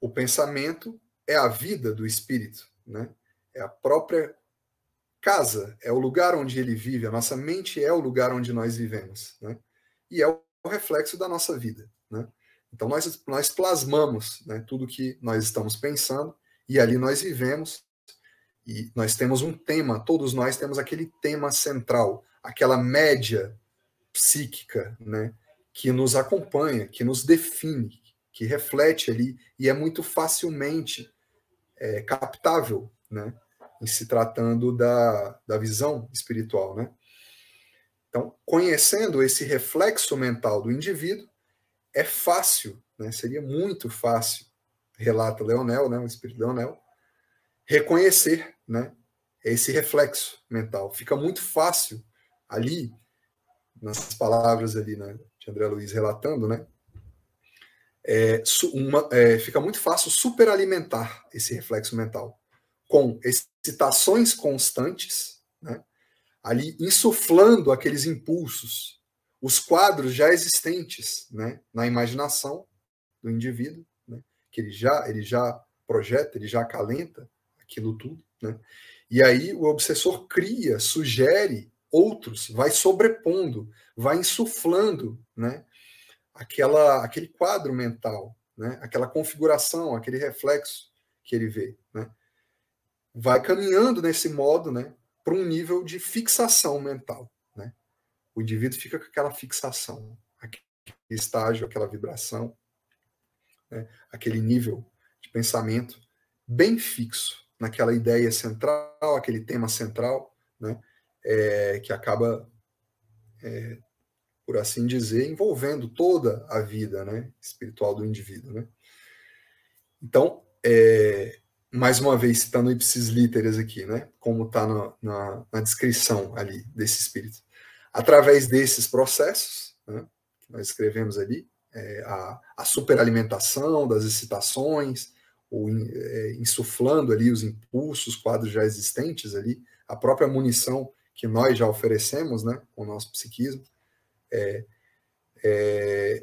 o pensamento é a vida do espírito, né? É a própria casa, é o lugar onde ele vive, a nossa mente é o lugar onde nós vivemos, né? E é o reflexo da nossa vida, né? Então nós plasmamos, né, tudo que nós estamos pensando e ali nós vivemos e nós temos um tema, todos nós temos aquele tema central, aquela média psíquica, né, que nos acompanha, que nos define, que reflete ali e é muito facilmente captável, né, em se tratando da visão espiritual, né? Então, conhecendo esse reflexo mental do indivíduo, é fácil, né, seria muito fácil, relata Leonel, né, o espírito Leonel, reconhecer, né, esse reflexo mental. Fica muito fácil ali, nas palavras ali, né, de André Luiz relatando, né, fica muito fácil superalimentar esse reflexo mental com excitações constantes, né, ali insuflando aqueles impulsos, os quadros já existentes, né, na imaginação do indivíduo, né, que ele já projeta, ele já acalenta aquilo tudo, né, e aí o obsessor cria, sugere outros, vai sobrepondo, vai insuflando, né, aquele quadro mental, né, aquela configuração, aquele reflexo que ele vê, né, vai caminhando nesse modo, né, para um nível de fixação mental, né? O indivíduo fica com aquela fixação, aquele estágio, aquela vibração, né, aquele nível de pensamento bem fixo naquela ideia central, aquele tema central, né, que acaba, por assim dizer, envolvendo toda a vida, né, espiritual do indivíduo, né? Então, mais uma vez citando o ipsis literis aqui, né, como está na descrição ali desse espírito. Através desses processos, né, que nós escrevemos ali, a superalimentação das excitações, insuflando ali os impulsos, quadros já existentes ali, a própria munição que nós já oferecemos, né, com o nosso psiquismo,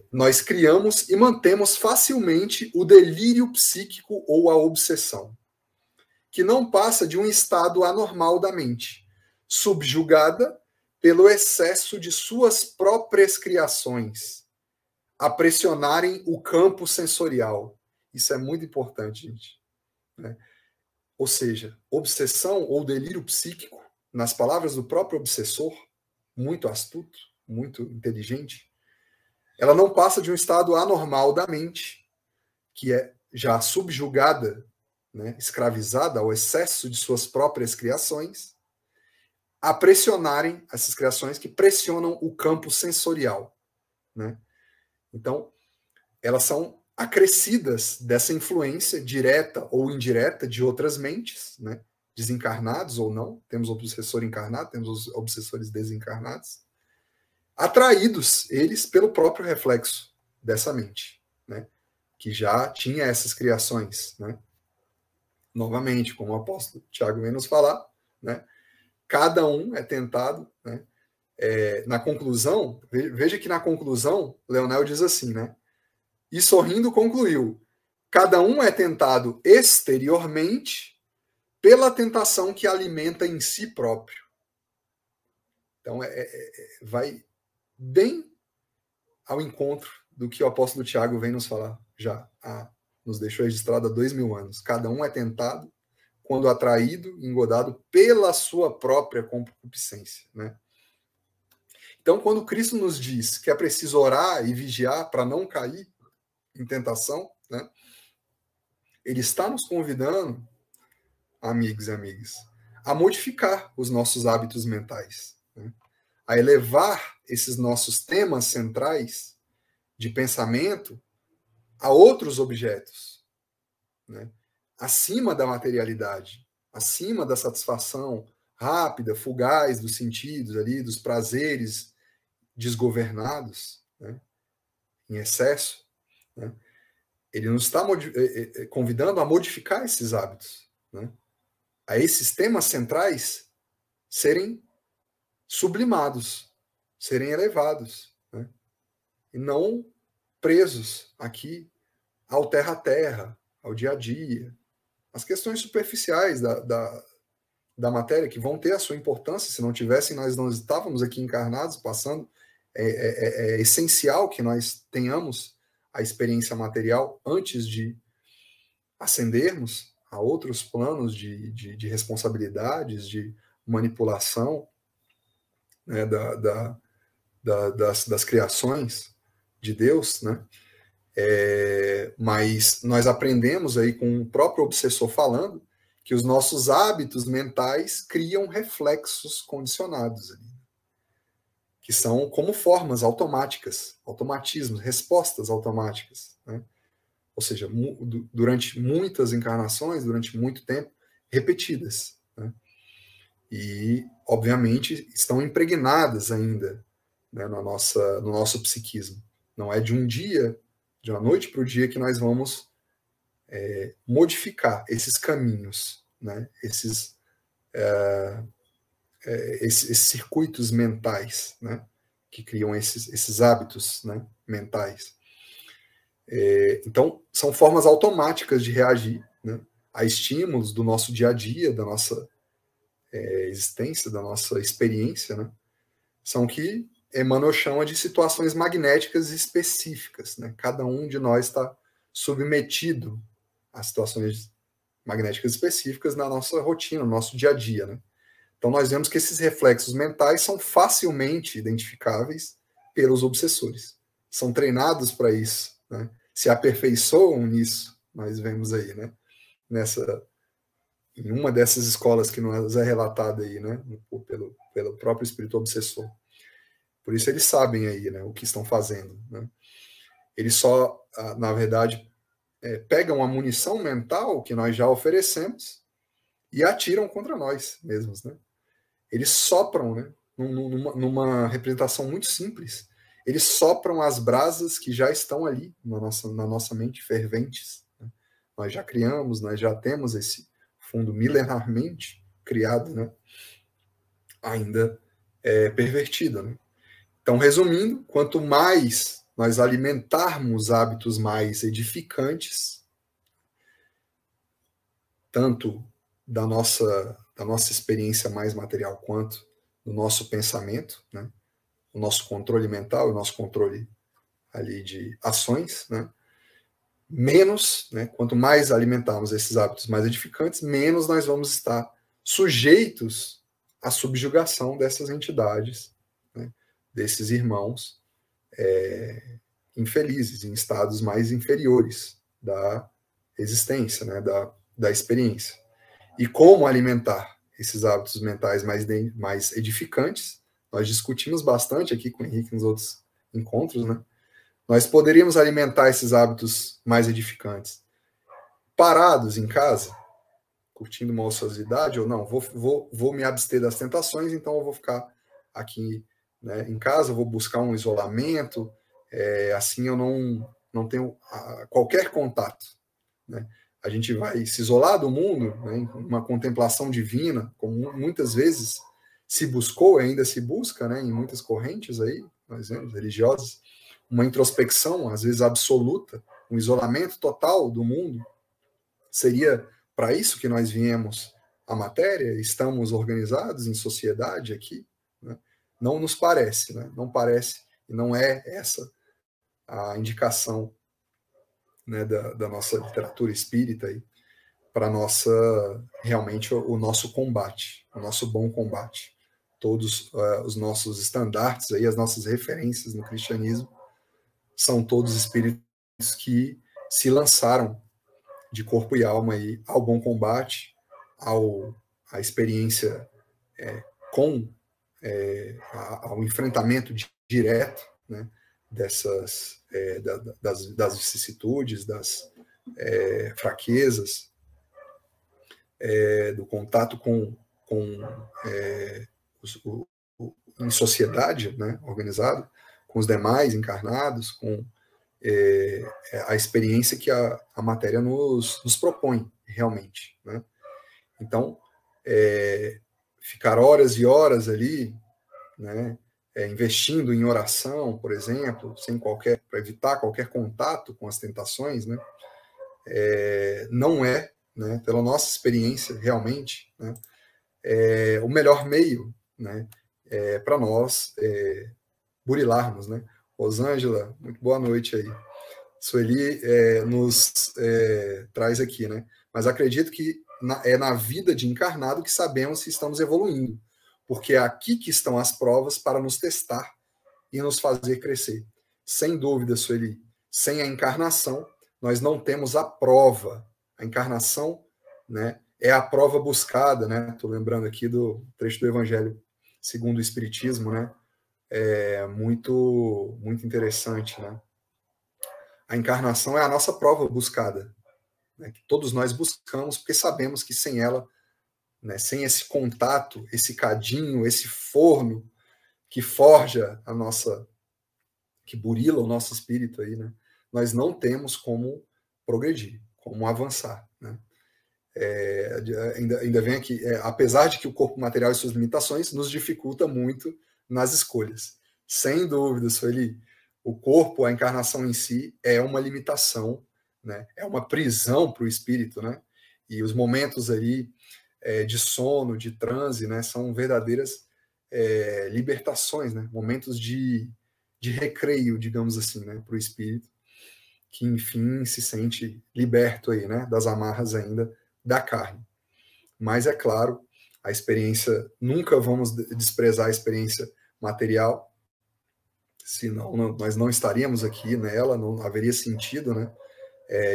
nós criamos e mantemos facilmente o delírio psíquico ou a obsessão, que não passa de um estado anormal da mente, subjugada pelo excesso de suas próprias criações, a pressionarem o campo sensorial. Isso é muito importante, gente, né? Ou seja, obsessão ou delírio psíquico, nas palavras do próprio obsessor, muito astuto, muito inteligente, ela não passa de um estado anormal da mente, que é já subjugada, né, escravizada ao excesso de suas próprias criações, a pressionarem essas criações que pressionam o campo sensorial, né? Então, elas são acrescidas dessa influência direta ou indireta de outras mentes, né, desencarnados ou não, temos o obsessor encarnado, temos os obsessores desencarnados, atraídos eles pelo próprio reflexo dessa mente, né, que já tinha essas criações, né? Novamente, como o apóstolo Tiago vem nos falar, né, cada um é tentado, né, na conclusão, veja que na conclusão, Leonel diz assim, né, e sorrindo concluiu, Cada um é tentado exteriormente pela tentação que alimenta em si próprio. Então, vai bem ao encontro do que o apóstolo Tiago vem nos falar já. Nos deixou registrado há 2000 anos. Cada um é tentado quando atraído, engodado pela sua própria concupiscência, né? Então, quando Cristo nos diz que é preciso orar e vigiar para não cair em tentação, né? Ele está nos convidando, amigos e amigas, a modificar os nossos hábitos mentais, né? A elevar esses nossos temas centrais de pensamento a outros objetos, né? Acima da materialidade, acima da satisfação rápida, fugaz dos sentidos ali, dos prazeres desgovernados, né? Em excesso, né? Ele nos está convidando a modificar esses hábitos, né? A esses temas centrais serem sublimados, serem elevados, né? E não presos aqui ao terra a terra, ao dia a dia, as questões superficiais da matéria, que vão ter a sua importância. Se não tivessem, nós não estávamos aqui encarnados, passando. É essencial que nós tenhamos a experiência material antes de ascendermos a outros planos de responsabilidades, de manipulação, né, das criações de Deus, né? Mas nós aprendemos aí com o próprio obsessor falando que os nossos hábitos mentais criam reflexos condicionados ali, que são como formas automáticas, automatismos, respostas automáticas, né? Ou seja, durante muitas encarnações, durante muito tempo, repetidas, né? E, obviamente, estão impregnadas ainda, né, no nosso psiquismo. Não é de um dia, de uma noite para o dia, que nós vamos modificar esses caminhos, né? Esses circuitos mentais, né? Que criam esses hábitos, né, mentais. Então, são formas automáticas de reagir, né, a estímulos do nosso dia a dia, da nossa existência, da nossa experiência, né? São que Emmanuel chama de situações magnéticas específicas, né? Cada um de nós está submetido a situações magnéticas específicas na nossa rotina, no nosso dia a dia, né? Então nós vemos que esses reflexos mentais são facilmente identificáveis pelos obsessores. São treinados para isso, né? Se aperfeiçoam nisso, nós vemos aí, né? Em uma dessas escolas que nos é relatada aí, né? Pelo próprio espírito obsessor. Por isso eles sabem aí, né, o que estão fazendo, né? Eles só, na verdade, pegam a munição mental que nós já oferecemos e atiram contra nós mesmos, né? Eles sopram, né, numa representação muito simples. Eles sopram as brasas que já estão ali na nossa mente, ferventes, né? Nós já criamos, nós já temos esse fundo milenarmente criado, né? Ainda pervertido, né? Então, resumindo, quanto mais nós alimentarmos hábitos mais edificantes, tanto da nossa experiência mais material quanto do nosso pensamento, né? O nosso controle mental, o nosso controle ali de ações, né? Menos, né? Quanto mais alimentarmos esses hábitos mais edificantes, menos nós vamos estar sujeitos à subjugação dessas entidades, né? Desses irmãos infelizes, em estados mais inferiores da existência, né? Da experiência. E como alimentar esses hábitos mentais mais edificantes? Nós discutimos bastante aqui com o Henrique nos outros encontros, né? Nós poderíamos alimentar esses hábitos mais edificantes parados em casa, curtindo uma ociosidade, ou não, vou me abster das tentações, então eu vou ficar aqui, né, em casa, eu vou buscar um isolamento, assim eu não tenho qualquer contato, né? A gente vai se isolar do mundo, né, em uma contemplação divina, como muitas vezes se buscou e ainda se busca, né, em muitas correntes aí, nós vemos, religiosas, uma introspecção, às vezes absoluta, um isolamento total do mundo, seria para isso que nós viemos à matéria? Estamos organizados em sociedade aqui? Né? Não nos parece, né? Não parece, e não é essa a indicação, né, da nossa literatura espírita aí, para realmente o nosso combate, o nosso bom combate. Todos os nossos estandartes, aí, as nossas referências no cristianismo, são todos espíritos que se lançaram de corpo e alma aí ao bom combate, à experiência ao enfrentamento direto, né, das vicissitudes, das fraquezas, do contato em sociedade, né, organizado, com os demais encarnados, com a experiência que a matéria nos propõe, realmente. Né? Então, ficar horas e horas ali, né, investindo em oração, por exemplo, para evitar qualquer contato com as tentações, né, não é, né, pela nossa experiência, realmente, né, o melhor meio, né, para nós burilarmos, né? Rosângela, muito boa noite aí. Sueli nos traz aqui, né? Mas acredito que é na vida de encarnado que sabemos se estamos evoluindo, porque é aqui que estão as provas para nos testar e nos fazer crescer. Sem dúvida, Sueli, sem a encarnação, nós não temos a prova. A encarnação, né, é a prova buscada, né? Estou lembrando aqui do trecho do Evangelho segundo o Espiritismo, né? Muito, muito interessante, né? A encarnação é a nossa prova buscada, né? Que todos nós buscamos, porque sabemos que sem ela, né, sem esse contato, esse cadinho, esse forno que forja que burila o nosso espírito aí, né? Nós não temos como progredir, como avançar, né? Ainda vem aqui, apesar de que o corpo material e suas limitações nos dificulta muito nas escolhas. Sem dúvida, Sueli, o corpo, a encarnação em si, é uma limitação, né? É uma prisão para o espírito, né? E os momentos ali de sono, de transe, né, são verdadeiras libertações, né? Momentos de recreio, digamos assim, né, para o espírito, que enfim se sente liberto aí, né, das amarras ainda da carne. Mas é claro, a experiência, nunca vamos desprezar a experiência material, senão nós não estaríamos aqui nela, não haveria sentido, né,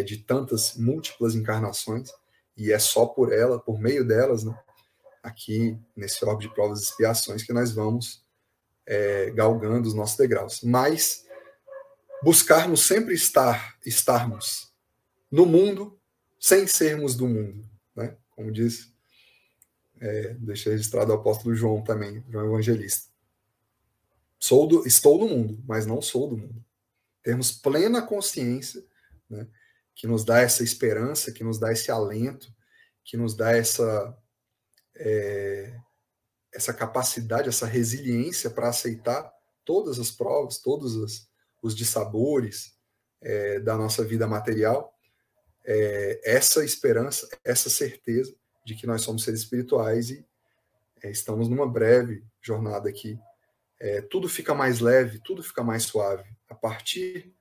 de tantas múltiplas encarnações, e é só por ela, por meio delas, né, aqui nesse orbe de provas e expiações, que nós vamos galgando os nossos degraus. Mas buscarmos sempre estarmos no mundo sem sermos do mundo, né? Como diz, deixa registrado o apóstolo João também, João Evangelista. Estou no mundo, mas não sou do mundo. Temos plena consciência, né, que nos dá essa esperança, que nos dá esse alento, que nos dá essa capacidade, essa resiliência para aceitar todas as provas, todos os dissabores da nossa vida material, essa esperança, essa certeza de que nós somos seres espirituais e estamos numa breve jornada aqui. Tudo fica mais leve, tudo fica mais suave a partir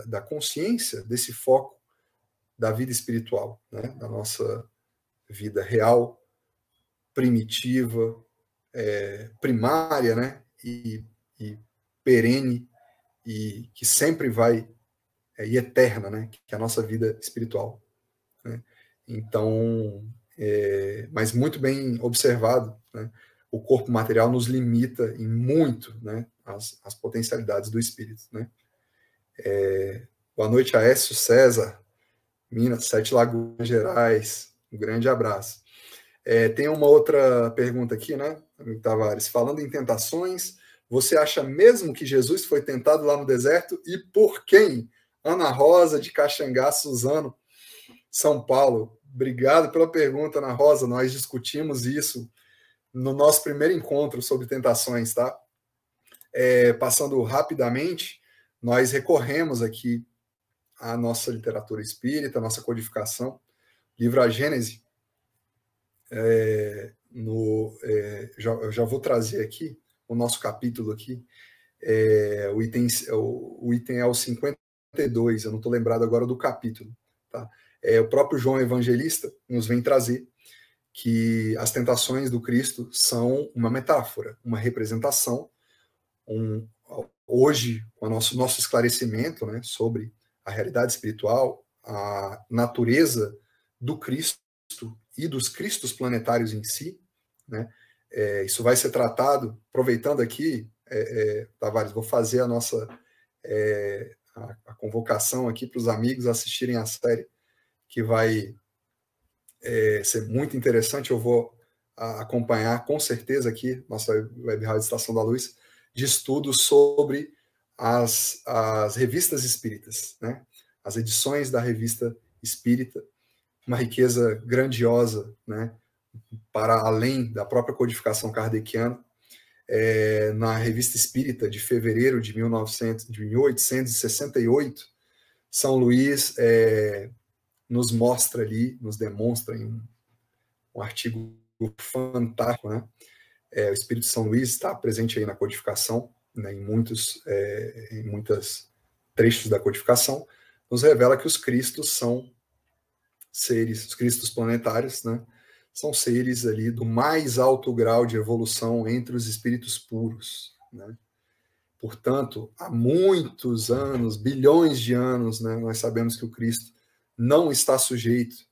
da consciência, desse foco da vida espiritual, né? Da nossa vida real, primitiva, primária, né? E perene, e que sempre vai, e eterna, né? Que é a nossa vida espiritual, né? Então, mas muito bem observado, né? O corpo material nos limita em muito, né, as potencialidades do espírito, né? Boa noite, Aécio César, Minas, Sete Lagoas Gerais, um grande abraço. Tem uma outra pergunta aqui, né, amigo Tavares? Falando em tentações, você acha mesmo que Jesus foi tentado lá no deserto? E por quem? Ana Rosa, de Caxangá, Suzano, São Paulo. Obrigado pela pergunta, Ana Rosa. Nós discutimos isso no nosso primeiro encontro sobre tentações, tá? Passando rapidamente, nós recorremos aqui à nossa literatura espírita, à nossa codificação, livro A Gênese. Já vou trazer aqui o nosso capítulo aqui. O item é o 52, eu não estou lembrado agora do capítulo. Tá? O próprio João Evangelista nos vem trazer que as tentações do Cristo são uma metáfora, uma representação. Hoje, com o nosso esclarecimento, né, sobre a realidade espiritual, a natureza do Cristo e dos Cristos planetários em si, né, isso vai ser tratado, aproveitando aqui, Tavares, vou fazer a nossa a convocação aqui para os amigos assistirem a série, que vai ser muito interessante. Eu vou acompanhar com certeza aqui, nossa Web Rádio Estação da Luz, de estudos sobre as revistas espíritas, né? As edições da revista espírita, uma riqueza grandiosa, né? Para além da própria codificação kardeciana. Na Revista Espírita de fevereiro de 1868, São Luís nos mostra ali, nos demonstra em um artigo fantástico, né? O Espírito de São Luís está presente aí na codificação, né, em muitos trechos da codificação, nos revela que os Cristos são seres, os Cristos planetários, né, são seres ali do mais alto grau de evolução entre os espíritos puros, né? Portanto, há muitos anos, bilhões de anos, né, nós sabemos que o Cristo não está sujeito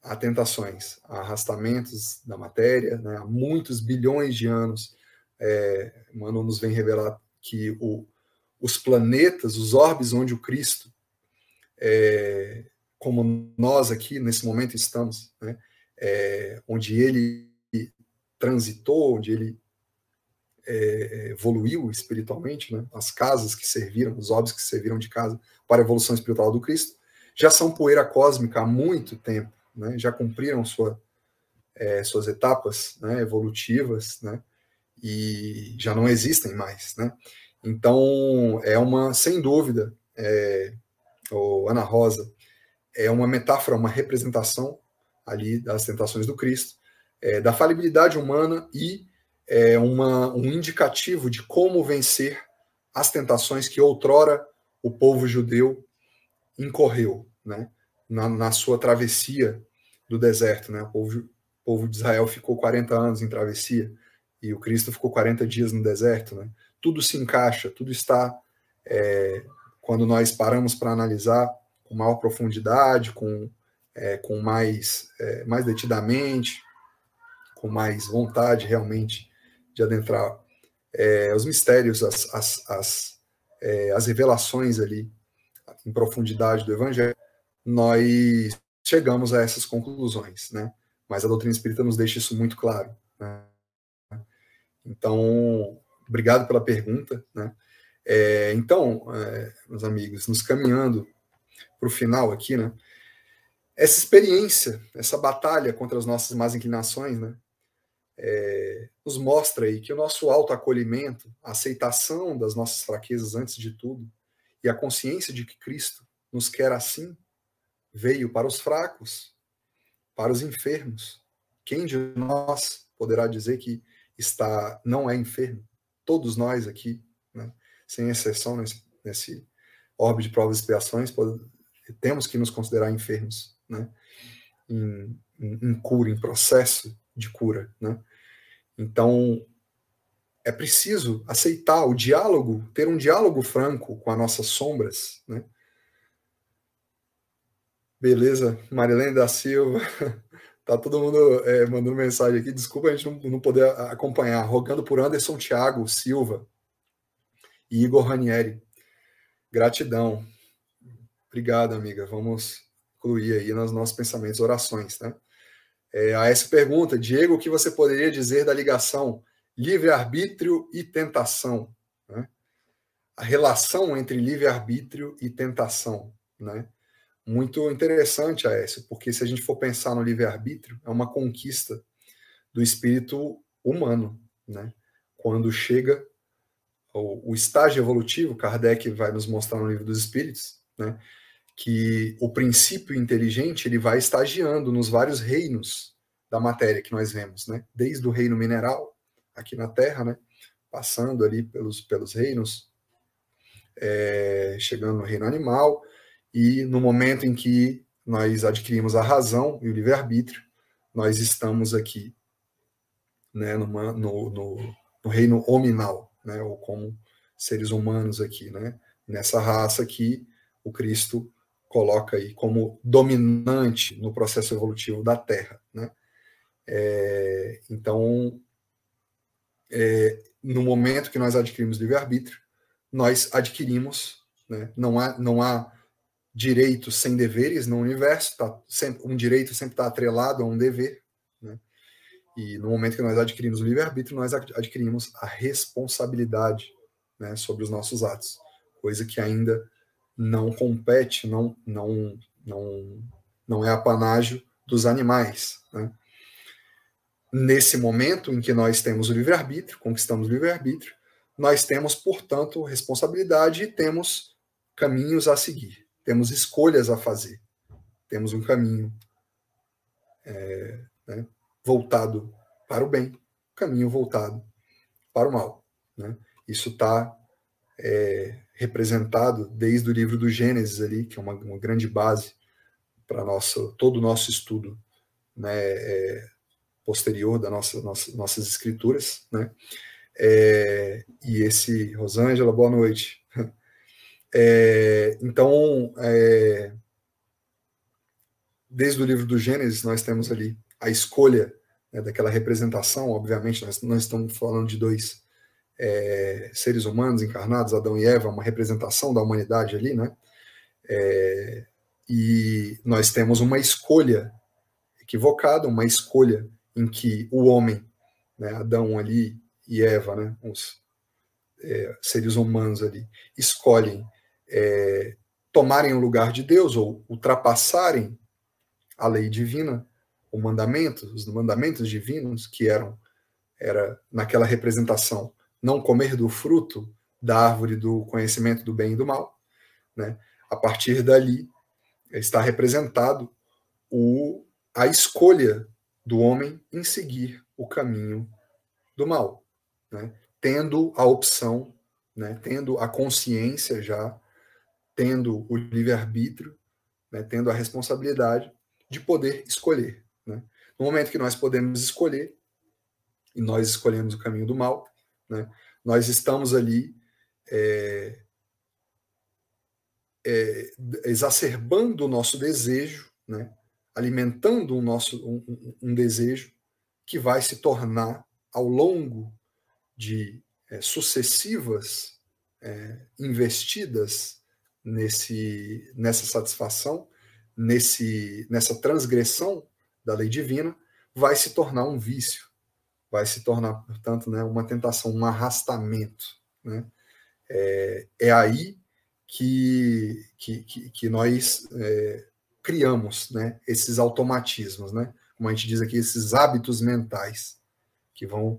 a tentações, a arrastamentos da matéria, né? Há muitos bilhões de anos, Emmanuel nos vem revelar que os planetas, os orbes onde o Cristo, como nós aqui nesse momento estamos, né? Onde ele transitou, onde ele evoluiu espiritualmente, né? As casas que serviram, os orbes que serviram de casa para a evolução espiritual do Cristo, já são poeira cósmica há muito tempo. Né, já cumpriram suas etapas, né, evolutivas, né, e já não existem mais. Né? Então, sem dúvida, Ana Rosa, é uma metáfora, uma representação ali das tentações do Cristo, da falibilidade humana e um indicativo de como vencer as tentações que outrora o povo judeu incorreu, né? Na sua travessia do deserto, né? O povo de Israel ficou 40 anos em travessia e o Cristo ficou 40 dias no deserto, né? Tudo se encaixa, tudo está, quando nós paramos para analisar com maior profundidade, com mais detidamente, com mais vontade realmente de adentrar os mistérios, as revelações ali em profundidade do Evangelho, nós chegamos a essas conclusões, né? Mas a doutrina espírita nos deixa isso muito claro, né? Então, obrigado pela pergunta, né? Então, meus amigos, nos caminhando para o final aqui, né? Essa experiência, essa batalha contra as nossas más inclinações, né? Nos mostra aí que o nosso autoacolhimento, a aceitação das nossas fraquezas antes de tudo, e a consciência de que Cristo nos quer assim, veio para os fracos, para os enfermos. Quem de nós poderá dizer que não é enfermo? Todos nós aqui, né, sem exceção, nesse orbe de provas e expiações, temos que nos considerar enfermos, né, em cura, em processo de cura, né? Então, é preciso aceitar o diálogo, ter um diálogo franco com as nossas sombras, né? Beleza, Marilene da Silva, tá todo mundo mandando mensagem aqui, desculpa a gente não poder acompanhar, rogando por Anderson Thiago Silva e Igor Ranieri, gratidão, obrigado, amiga, vamos incluir aí nos nossos pensamentos, orações, né? A essa pergunta, Diego, o que você poderia dizer da ligação livre-arbítrio e tentação, né? A relação entre livre-arbítrio e tentação, né? Muito interessante, Aécio, porque se a gente for pensar no livre-arbítrio, é uma conquista do espírito humano, né? Quando chega o estágio evolutivo, Kardec vai nos mostrar no Livro dos Espíritos, né, que o princípio inteligente ele vai estagiando nos vários reinos da matéria que nós vemos, né, desde o reino mineral, aqui na Terra, né, passando ali pelos reinos, chegando no reino animal, e no momento em que nós adquirimos a razão e o livre-arbítrio, nós estamos aqui, né, no reino hominal, né, ou como seres humanos aqui, né, nessa raça que o Cristo coloca aí como dominante no processo evolutivo da Terra, né. Então, no momento que nós adquirimos livre-arbítrio, nós adquirimos, né, não há direitos sem deveres no universo, um direito sempre está atrelado a um dever, né? E no momento que nós adquirimos o livre-arbítrio, nós adquirimos a responsabilidade, né, sobre os nossos atos, coisa que ainda não compete, não é apanágio dos animais, né? Nesse momento em que nós temos o livre-arbítrio, conquistamos o livre-arbítrio, nós temos, portanto, responsabilidade e temos caminhos a seguir, temos escolhas a fazer, temos um caminho né, voltado para o bem, caminho voltado para o mal, né? Isso está representado desde o livro do Gênesis ali, que é uma grande base para todo o nosso estudo, né, posterior das nossas escrituras, né? E esse, Rosângela, boa noite. Então, desde o livro do Gênesis, nós temos ali a escolha, né, daquela representação. Obviamente, nós estamos falando de dois seres humanos encarnados, Adão e Eva, uma representação da humanidade ali, né? E nós temos uma escolha equivocada, uma escolha em que o homem, né, Adão ali e Eva, né, os seres humanos ali, escolhem tomarem o lugar de Deus ou ultrapassarem a lei divina, os mandamentos divinos, que era naquela representação não comer do fruto da árvore do conhecimento do bem e do mal, né? A partir dali está representado a escolha do homem em seguir o caminho do mal, né? Tendo a opção, né? Tendo a consciência já, tendo o livre-arbítrio, né? Tendo a responsabilidade de poder escolher, né? No momento que nós podemos escolher, e nós escolhemos o caminho do mal, né, nós estamos ali exacerbando o nosso desejo, né, alimentando um desejo que vai se tornar, ao longo de sucessivas investidas nessa satisfação, nessa transgressão da lei divina, vai se tornar um vício, vai se tornar, portanto, né, uma tentação, um arrastamento, né? É aí que nós criamos, né, esses automatismos, né? Como a gente diz aqui, esses hábitos mentais que vão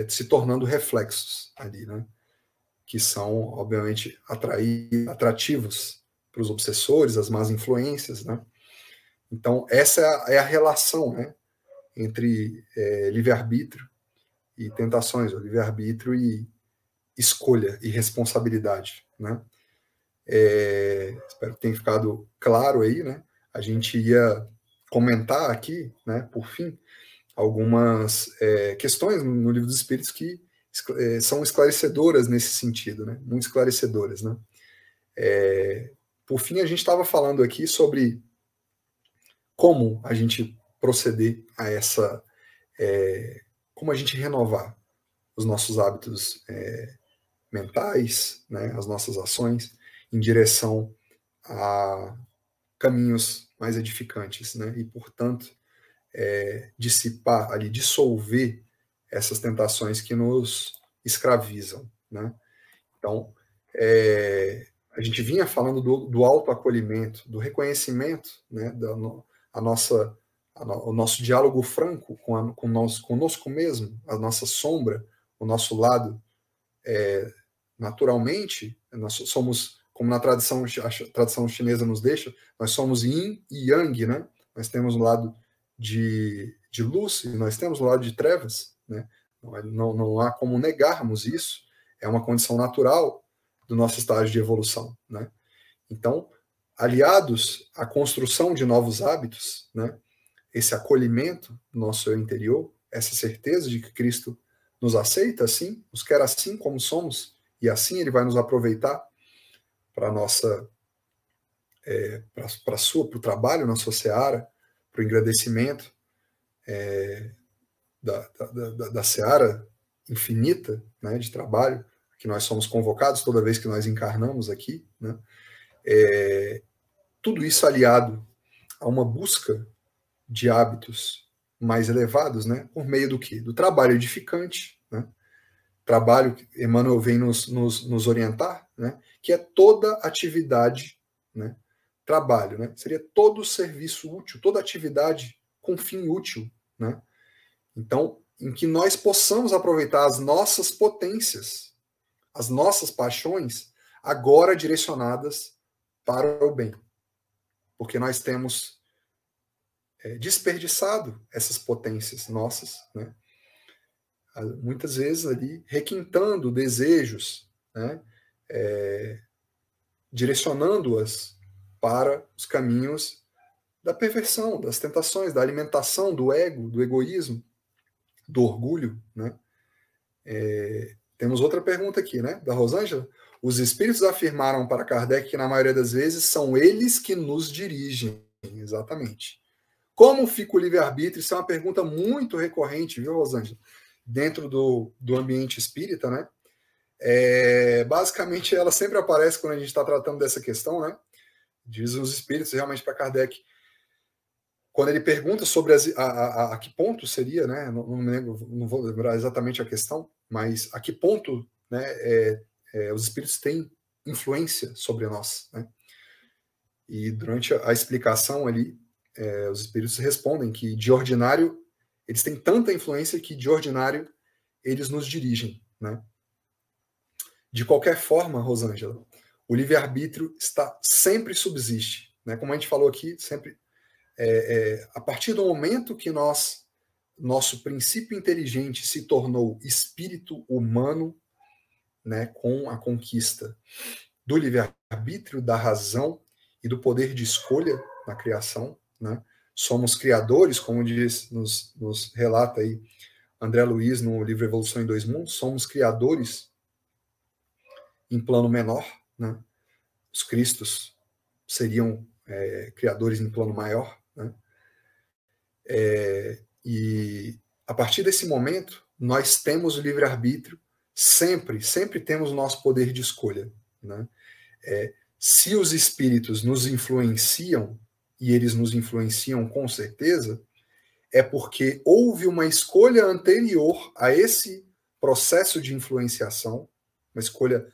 se tornando reflexos ali, né? Que são, obviamente, atrativos para os obsessores, as más influências, né? Então, essa é a relação, né, entre livre-arbítrio e tentações, ou livre-arbítrio e escolha e responsabilidade, né? Espero que tenha ficado claro aí, né? A gente ia comentar aqui, né, por fim, algumas questões no Livro dos Espíritos que são esclarecedoras nesse sentido, né? Muito esclarecedoras, né? Por fim, a gente estava falando aqui sobre como a gente proceder a como a gente renovar os nossos hábitos mentais, né, as nossas ações, em direção a caminhos mais edificantes, né, e, portanto, dissipar ali, dissolver essas tentações que nos escravizam, né. Então, a gente vinha falando do autoacolhimento, do reconhecimento, né, o nosso diálogo franco conosco mesmo, a nossa sombra, o nosso lado naturalmente, nós somos, como na tradição, a tradição chinesa nos deixa, nós somos yin e yang, né? Nós temos um lado de luz e nós temos um lado de trevas, né? Não há como negarmos isso, é uma condição natural do nosso estágio de evolução, né? Então, aliados à construção de novos hábitos, né? Esse acolhimento no nosso eu interior, essa certeza de que Cristo nos aceita assim, nos quer assim como somos, e assim ele vai nos aproveitar para nossa para o trabalho na sua seara, para o engrandecimento da seara infinita, né, de trabalho que nós somos convocados toda vez que nós encarnamos aqui, né? Tudo isso aliado a uma busca de hábitos mais elevados, né? Por meio do quê? Do trabalho edificante, né? Trabalho que Emmanuel vem nos orientar, né? Que é toda atividade, né? Trabalho, né? Seria todo serviço útil, toda atividade com fim útil, né? Então, em que nós possamos aproveitar as nossas potências, as nossas paixões, agora direcionadas para o bem. Porque nós temos desperdiçado essas potências nossas, né? Muitas vezes ali requintando desejos, né? Direcionando-as para os caminhos da perversão, das tentações, da alimentação do ego, do egoísmo, do orgulho, né? Temos outra pergunta aqui, né? Da Rosângela. Os espíritos afirmaram para Kardec que, na maioria das vezes, são eles que nos dirigem. Exatamente. Como fica o livre-arbítrio? Isso é uma pergunta muito recorrente, viu, Rosângela? Dentro do ambiente espírita, né? Basicamente, ela sempre aparece quando a gente está tratando dessa questão, né? Dizem os espíritos realmente para Kardec. Quando ele pergunta sobre a que ponto seria, né? Não vou lembrar exatamente a questão, mas a que ponto, né, os espíritos têm influência sobre nós, né? E durante a explicação ali, os espíritos respondem que, de ordinário, eles têm tanta influência que, de ordinário, eles nos dirigem, né? De qualquer forma, Rosângela, o livre-arbítrio sempre subsiste, né? Como a gente falou aqui, sempre a partir do momento que nosso princípio inteligente se tornou espírito humano, né, com a conquista do livre-arbítrio, da razão e do poder de escolha na criação, né? Somos criadores, como nos relata aí André Luiz no livro Evolução em Dois Mundos, somos criadores em plano menor, né? Os Cristos seriam criadores em plano maior, né? E a partir desse momento, nós temos o livre-arbítrio, sempre temos o nosso poder de escolha, né? Se os espíritos nos influenciam, e eles nos influenciam com certeza, é porque houve uma escolha anterior a esse processo de influenciação, uma escolha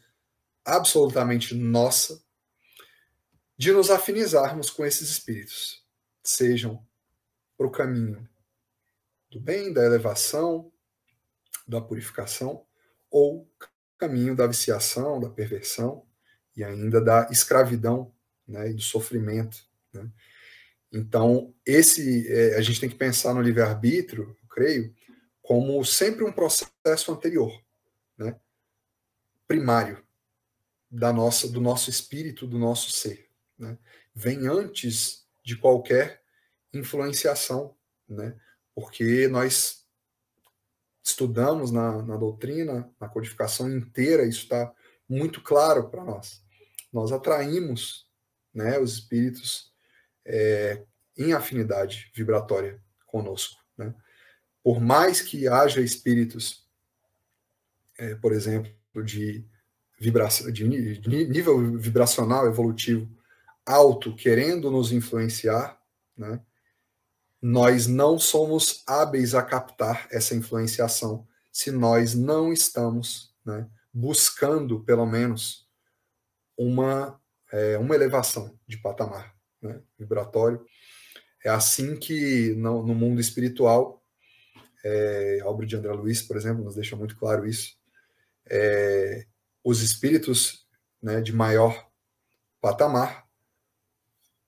absolutamente nossa, de nos afinizarmos com esses espíritos, sejam para o caminho do bem, da elevação, da purificação, ou caminho da viciação, da perversão e ainda da escravidão, né, e do sofrimento, né? Então, a gente tem que pensar no livre-arbítrio, eu creio, como sempre um processo anterior, né, primário do nosso espírito, do nosso ser, né? Vem antes de qualquer influenciação, né? Porque nós estudamos na doutrina, na codificação inteira, isso está muito claro para nós. Nós atraímos, né, os espíritos em afinidade vibratória conosco, né? Por mais que haja espíritos, por exemplo, de nível vibracional evolutivo alto, querendo nos influenciar, né, nós não somos hábeis a captar essa influenciação se nós não estamos, né, buscando, pelo menos, uma elevação de patamar, né, vibratório. É assim que, no mundo espiritual, a obra de André Luiz, por exemplo, nos deixa muito claro isso, os espíritos, né, de maior patamar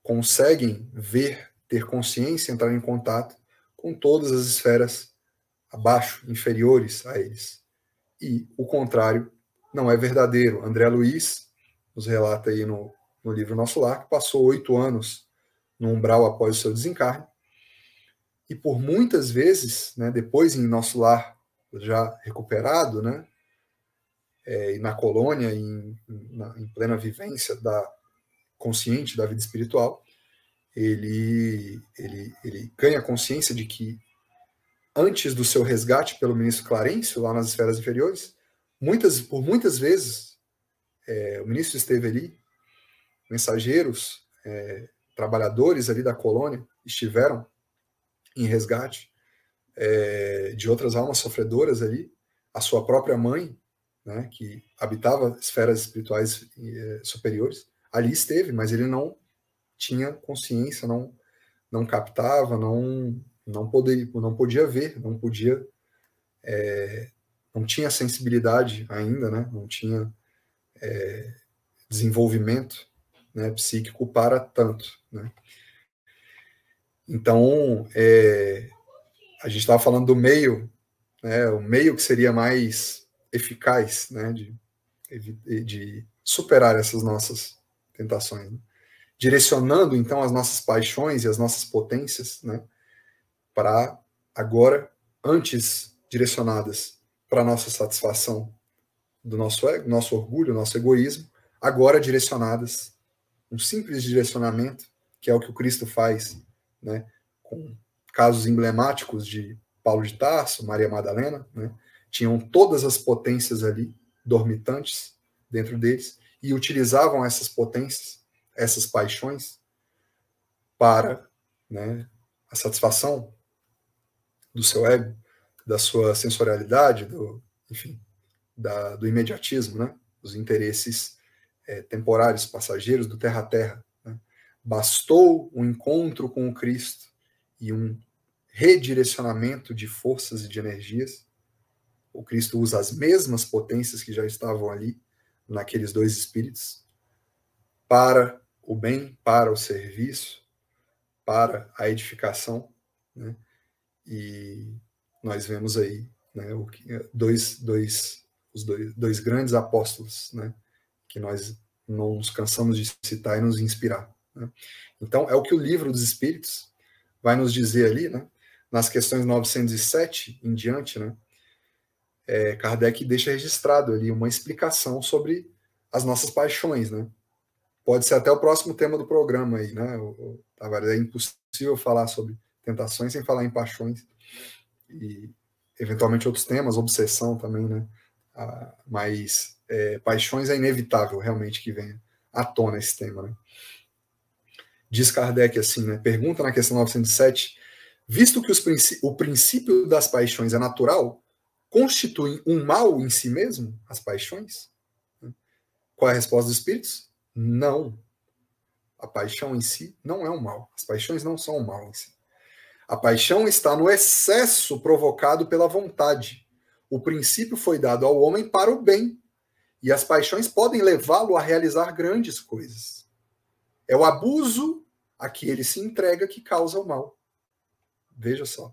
conseguem ver, ter consciência, entrar em contato com todas as esferas abaixo, inferiores a eles. E o contrário não é verdadeiro. André Luiz nos relata aí no livro Nosso Lar, que passou 8 anos no umbral após o seu desencarne, e por muitas vezes, né, depois em Nosso Lar, já recuperado, né, e na colônia, em plena vivência consciente da vida espiritual, ele ganha consciência de que antes do seu resgate pelo ministro Clarencio, lá nas esferas inferiores, por muitas vezes, o ministro esteve ali, mensageiros, trabalhadores ali da colônia estiveram em resgate de outras almas sofredoras ali, a sua própria mãe, né, que habitava esferas espirituais superiores, ali esteve, mas ele não tinha consciência, não captava, não podia ver, não tinha sensibilidade ainda, né, não tinha desenvolvimento, né, psíquico para tanto, né. Então, a gente estava falando do meio, né, o meio que seria mais eficaz, né, de superar essas nossas tentações, né? Direcionando, então, as nossas paixões e as nossas potências, né, para agora, antes direcionadas para a nossa satisfação do nosso ego, nosso orgulho, nosso egoísmo, agora direcionadas, um simples direcionamento, que é o que o Cristo faz, né, com casos emblemáticos de Paulo de Tarso, Maria Madalena, né, tinham todas as potências ali, dormitantes, dentro deles, e utilizavam essas potências, essas paixões, para, né, a satisfação do seu ego, da sua sensorialidade, enfim, do imediatismo, né, dos interesses temporários, passageiros, do terra a terra. Né. Bastou um encontro com o Cristo e um redirecionamento de forças e de energias. O Cristo usa as mesmas potências que já estavam ali, naqueles dois espíritos, para o bem, para o serviço, para a edificação, né? E nós vemos aí, né, dois grandes apóstolos, né, que nós não nos cansamos de citar e nos inspirar, né? Então, é o que o Livro dos Espíritos vai nos dizer ali, né, nas questões 907 em diante, né, Kardec deixa registrado ali uma explicação sobre as nossas paixões, né? Pode ser até o próximo tema do programa aí, né? É impossível falar sobre tentações sem falar em paixões e eventualmente outros temas, obsessão também, né? Mas paixões é inevitável realmente que venha à tona esse tema, né? Diz Kardec assim, né? Pergunta na questão 907, visto que o princípio das paixões é natural, constituem um mal em si mesmo, as paixões? Qual é a resposta dos espíritos? Não. A paixão em si não é um mal. As paixões não são um mal em si. A paixão está no excesso provocado pela vontade. O princípio foi dado ao homem para o bem. E as paixões podem levá-lo a realizar grandes coisas. É o abuso a que ele se entrega que causa o mal. Veja só.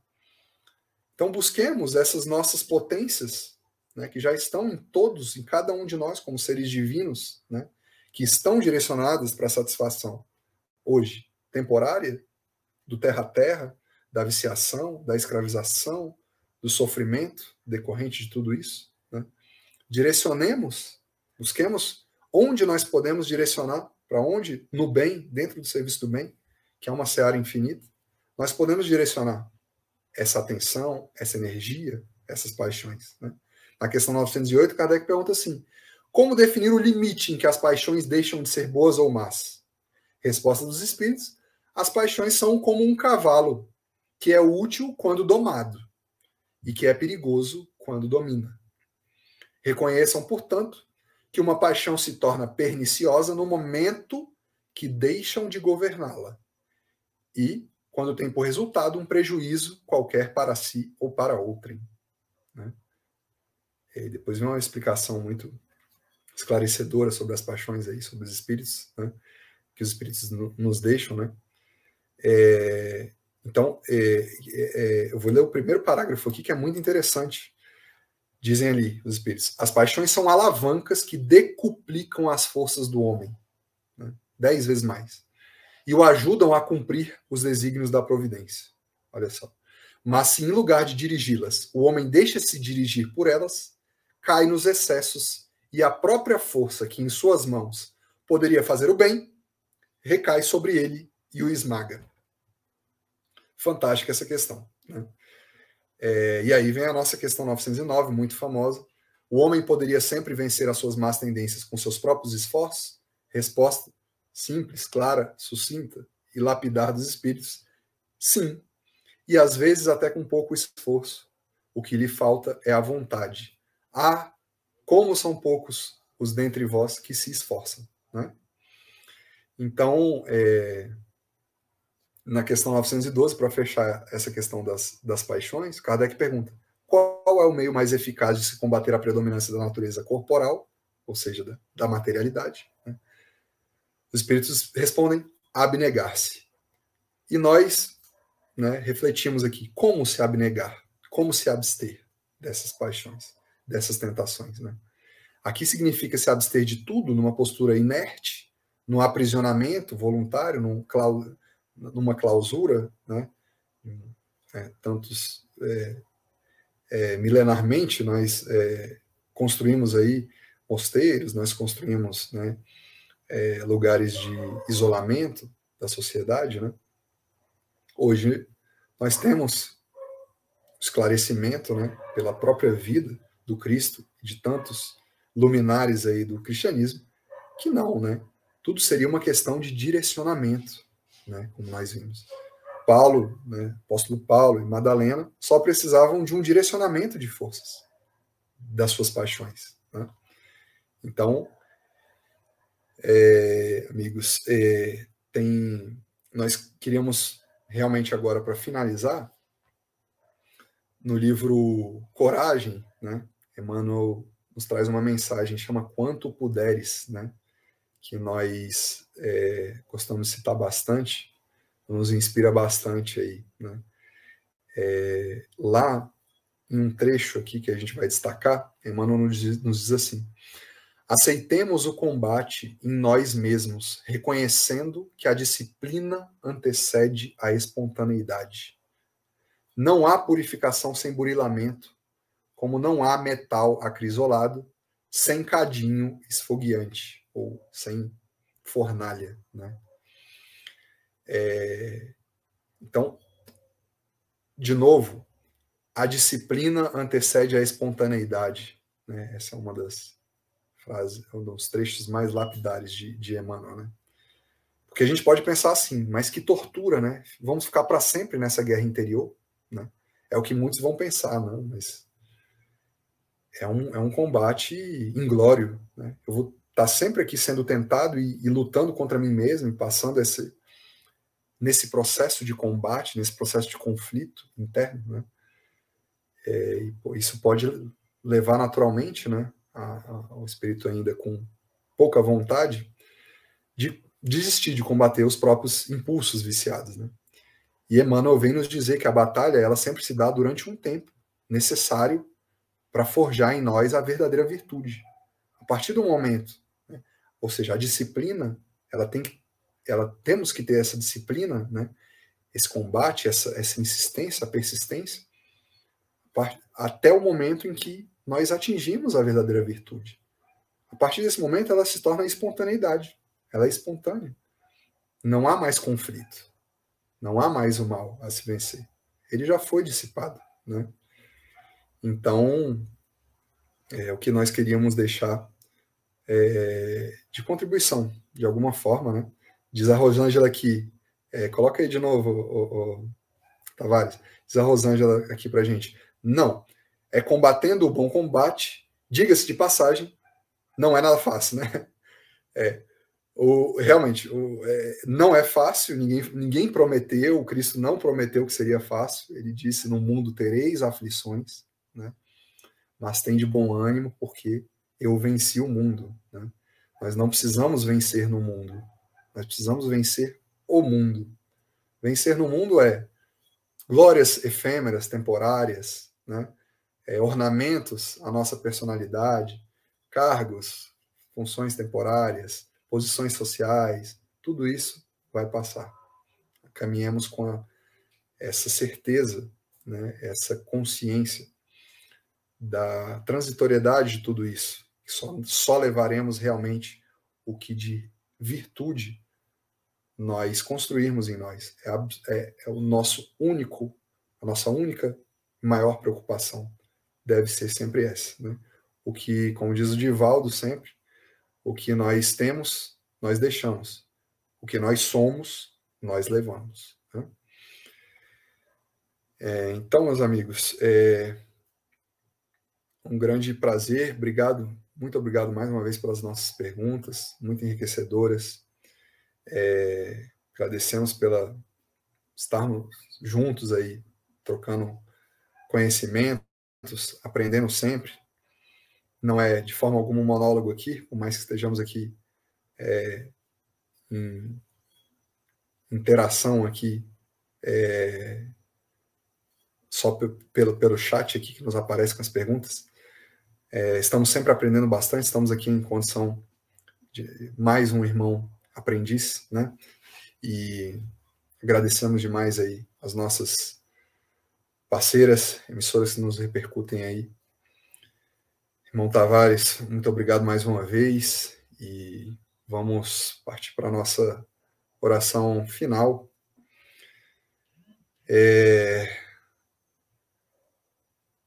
Então busquemos essas nossas potências, né, que já estão em cada um de nós, como seres divinos, né, que estão direcionadas para a satisfação, hoje, temporária, do terra a terra, da viciação, da escravização, do sofrimento decorrente de tudo isso. Né? Direcionemos, busquemos onde nós podemos direcionar, para onde, no bem, dentro do serviço do bem, que é uma seara infinita, nós podemos direcionar essa atenção, essa energia, essas paixões. Né? Na questão 908, Kardec pergunta assim, como definir o limite em que as paixões deixam de ser boas ou más? Resposta dos espíritos, as paixões são como um cavalo, que é útil quando domado e que é perigoso quando domina. Reconheçam, portanto, que uma paixão se torna perniciosa no momento que deixam de governá-la e quando tem por resultado um prejuízo qualquer para si ou para outrem. Né? E depois vem uma explicação muito esclarecedora sobre as paixões aí, sobre os espíritos, né? Que os espíritos nos deixam, né? Então, eu vou ler o primeiro parágrafo aqui, que é muito interessante. Dizem ali os espíritos: as paixões são alavancas que decuplicam as forças do homem, né? 10 vezes mais, e o ajudam a cumprir os desígnios da providência. Olha só. Mas se em lugar de dirigi-las, o homem deixa-se dirigir por elas, cai nos excessos, e a própria força que em suas mãos poderia fazer o bem, recai sobre ele e o esmaga. Fantástica essa questão, né? E aí vem a nossa questão 909, muito famosa. O homem poderia sempre vencer as suas más tendências com seus próprios esforços? Resposta simples, clara, sucinta e lapidar dos espíritos: sim. E às vezes até com pouco esforço. O que lhe falta é a vontade. Ah, como são poucos os dentre vós que se esforçam, né? Então, na questão 912, para fechar essa questão das paixões, Kardec pergunta: qual é o meio mais eficaz de se combater a predominância da natureza corporal, ou seja, da materialidade, né? Os espíritos respondem: abnegar-se. E nós, né, refletimos aqui: como se abnegar? Como se abster dessas paixões, dessas tentações, né? Aqui significa se abster de tudo numa postura inerte, num aprisionamento voluntário, numa clausura, né? Milenarmente nós construímos aí mosteiros, nós construímos, né, lugares de isolamento da sociedade, né? Hoje nós temos esclarecimento, né, pela própria vida do Cristo, de tantos luminares aí do cristianismo, que não, né? Tudo seria uma questão de direcionamento, né, como nós vimos. Paulo, né, apóstolo Paulo e Madalena só precisavam de um direcionamento de forças das suas paixões, né? Então, amigos, nós queríamos realmente agora, para finalizar, no livro Coragem, né, Emmanuel nos traz uma mensagem, chama Quanto Puderes, né, que nós gostamos de citar bastante, nos inspira bastante aí, né? Lá, em um trecho aqui que a gente vai destacar, Emmanuel nos diz assim: aceitemos o combate em nós mesmos, reconhecendo que a disciplina antecede a espontaneidade. Não há purificação sem burilamento, como não há metal acrisolado sem cadinho esfogueante, ou sem fornalha, né? Então, de novo, a disciplina antecede a espontaneidade, né? Essa é uma das frases, um dos trechos mais lapidares de Emmanuel, né? Porque a gente pode pensar assim: mas que tortura, né? Vamos ficar para sempre nessa guerra interior, né? É o que muitos vão pensar, não, mas é um combate inglório, né? Eu vou estar sempre aqui sendo tentado e lutando contra mim mesmo, e passando nesse processo de combate, nesse processo de conflito interno, né? Isso pode levar naturalmente, né, ao espírito ainda com pouca vontade de desistir de combater os próprios impulsos viciados, né? E Emmanuel vem nos dizer que a batalha, ela sempre se dá durante um tempo necessário para forjar em nós a verdadeira virtude. A partir do momento, né, ou seja, a disciplina, temos que ter essa disciplina, né, esse combate, essa insistência, a persistência, até o momento em que nós atingimos a verdadeira virtude. A partir desse momento, ela se torna espontaneidade. Ela é espontânea. Não há mais conflito. Não há mais o mal a se vencer. Ele já foi dissipado, né? Então, o que nós queríamos deixar de contribuição, de alguma forma, né? Diz a Rosângela aqui, coloca aí de novo, Tavares, diz a Rosângela aqui pra gente: não, é combatendo o bom combate, diga-se de passagem, não é nada fácil, né? Realmente, não é fácil, ninguém prometeu, o Cristo não prometeu que seria fácil, ele disse: no mundo tereis aflições, né? mas tem de bom ânimo, porque eu venci o mundo, né? Nós não precisamos vencer no mundo, nós precisamos vencer o mundo. Vencer no mundo é glórias efêmeras, temporárias, né? Ornamentos à nossa personalidade, cargos, funções temporárias, posições sociais, tudo isso vai passar. Caminhemos com essa certeza, né? Essa consciência da transitoriedade de tudo isso. Só levaremos realmente o que de virtude nós construirmos em nós. É o nosso único, a nossa única maior preocupação deve ser sempre essa, né? O que, como diz o Divaldo sempre, o que nós temos, nós deixamos. O que nós somos, nós levamos, né? Então, meus amigos, um grande prazer. Obrigado, muito obrigado mais uma vez pelas nossas perguntas, muito enriquecedoras. Agradecemos pela estarmos juntos aí, trocando conhecimentos, aprendendo sempre. Não é de forma alguma um monólogo aqui, por mais que estejamos aqui em interação aqui, só pelo chat aqui que nos aparece com as perguntas. Estamos sempre aprendendo bastante, estamos aqui em condição de mais um irmão aprendiz, né? E agradecemos demais aí as nossas parceiras, emissoras que nos repercutem aí. Irmão Tavares, muito obrigado mais uma vez e vamos partir para a nossa oração final.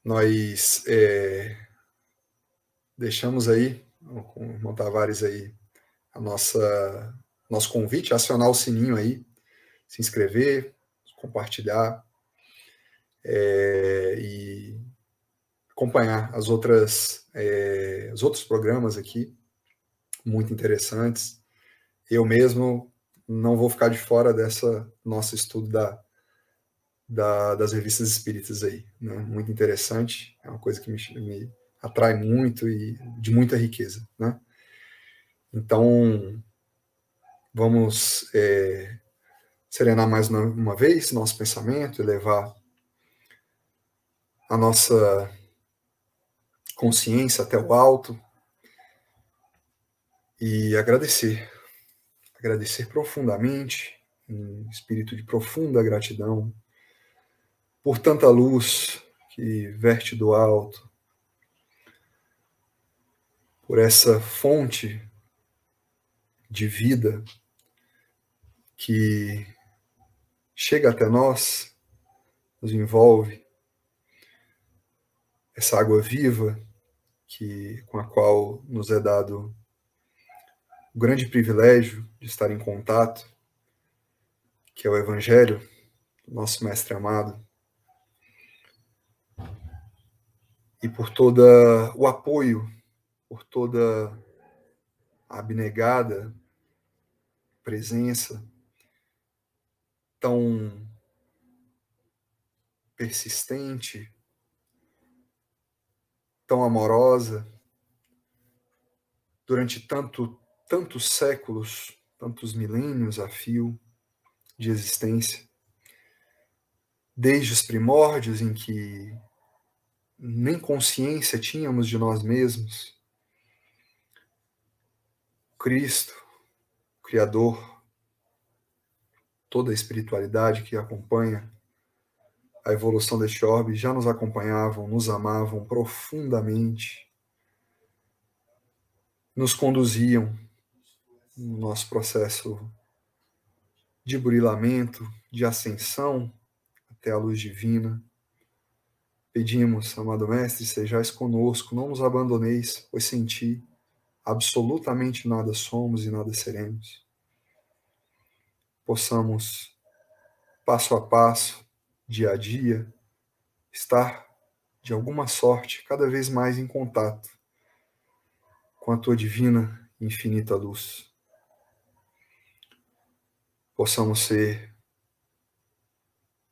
Nós deixamos aí, com o irmão Tavares aí, nosso convite, acionar o sininho aí, se inscrever, compartilhar e acompanhar os outros programas aqui, muito interessantes. Eu mesmo não vou ficar de fora dessa nosso estudo das revistas espíritas aí, né? Muito interessante, é uma coisa que me atrai muito e de muita riqueza, né? Então, vamos serenar mais uma vez nosso pensamento e levar a nossa consciência até o alto e agradecer profundamente, em espírito de profunda gratidão, por tanta luz que verte do alto, por essa fonte de vida que chega até nós, nos envolve, essa água viva com a qual nos é dado o grande privilégio de estar em contato, que é o Evangelho do nosso Mestre amado, e por todo o apoio, por toda a abnegada presença tão persistente, tão amorosa, durante tantos séculos, tantos milênios a fio de existência, desde os primórdios em que nem consciência tínhamos de nós mesmos. Cristo, o Criador, toda a espiritualidade que acompanha a evolução deste orbe já nos acompanhavam, nos amavam profundamente, nos conduziam no nosso processo de burilamento, de ascensão até a luz divina. Pedimos, amado Mestre, sejais conosco, não nos abandoneis, pois sem ti absolutamente nada somos e nada seremos. Possamos, passo a passo, dia a dia, estar, de alguma sorte, cada vez mais em contato com a tua divina e infinita luz. Possamos ser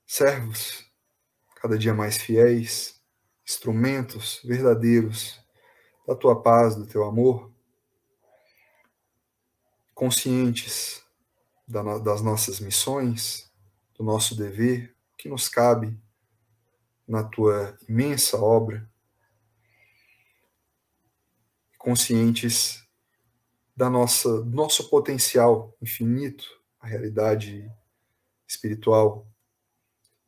servos cada dia mais fiéis, instrumentos verdadeiros da tua paz, do teu amor, conscientes das nossas missões, do nosso dever, que nos cabe na tua imensa obra, conscientes do nosso potencial infinito, a realidade espiritual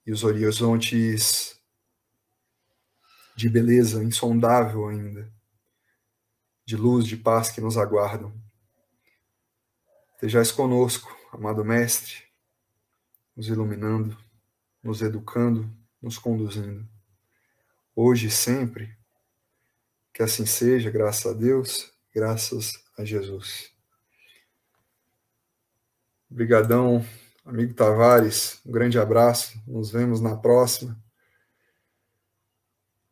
e os horizontes de beleza insondável ainda, de luz, de paz que nos aguardam. Estejais conosco, amado Mestre, nos iluminando, nos educando, nos conduzindo. Hoje e sempre, que assim seja, graças a Deus, graças a Jesus. Obrigadão, amigo Tavares, um grande abraço, nos vemos na próxima.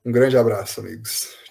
Um grande abraço, amigos.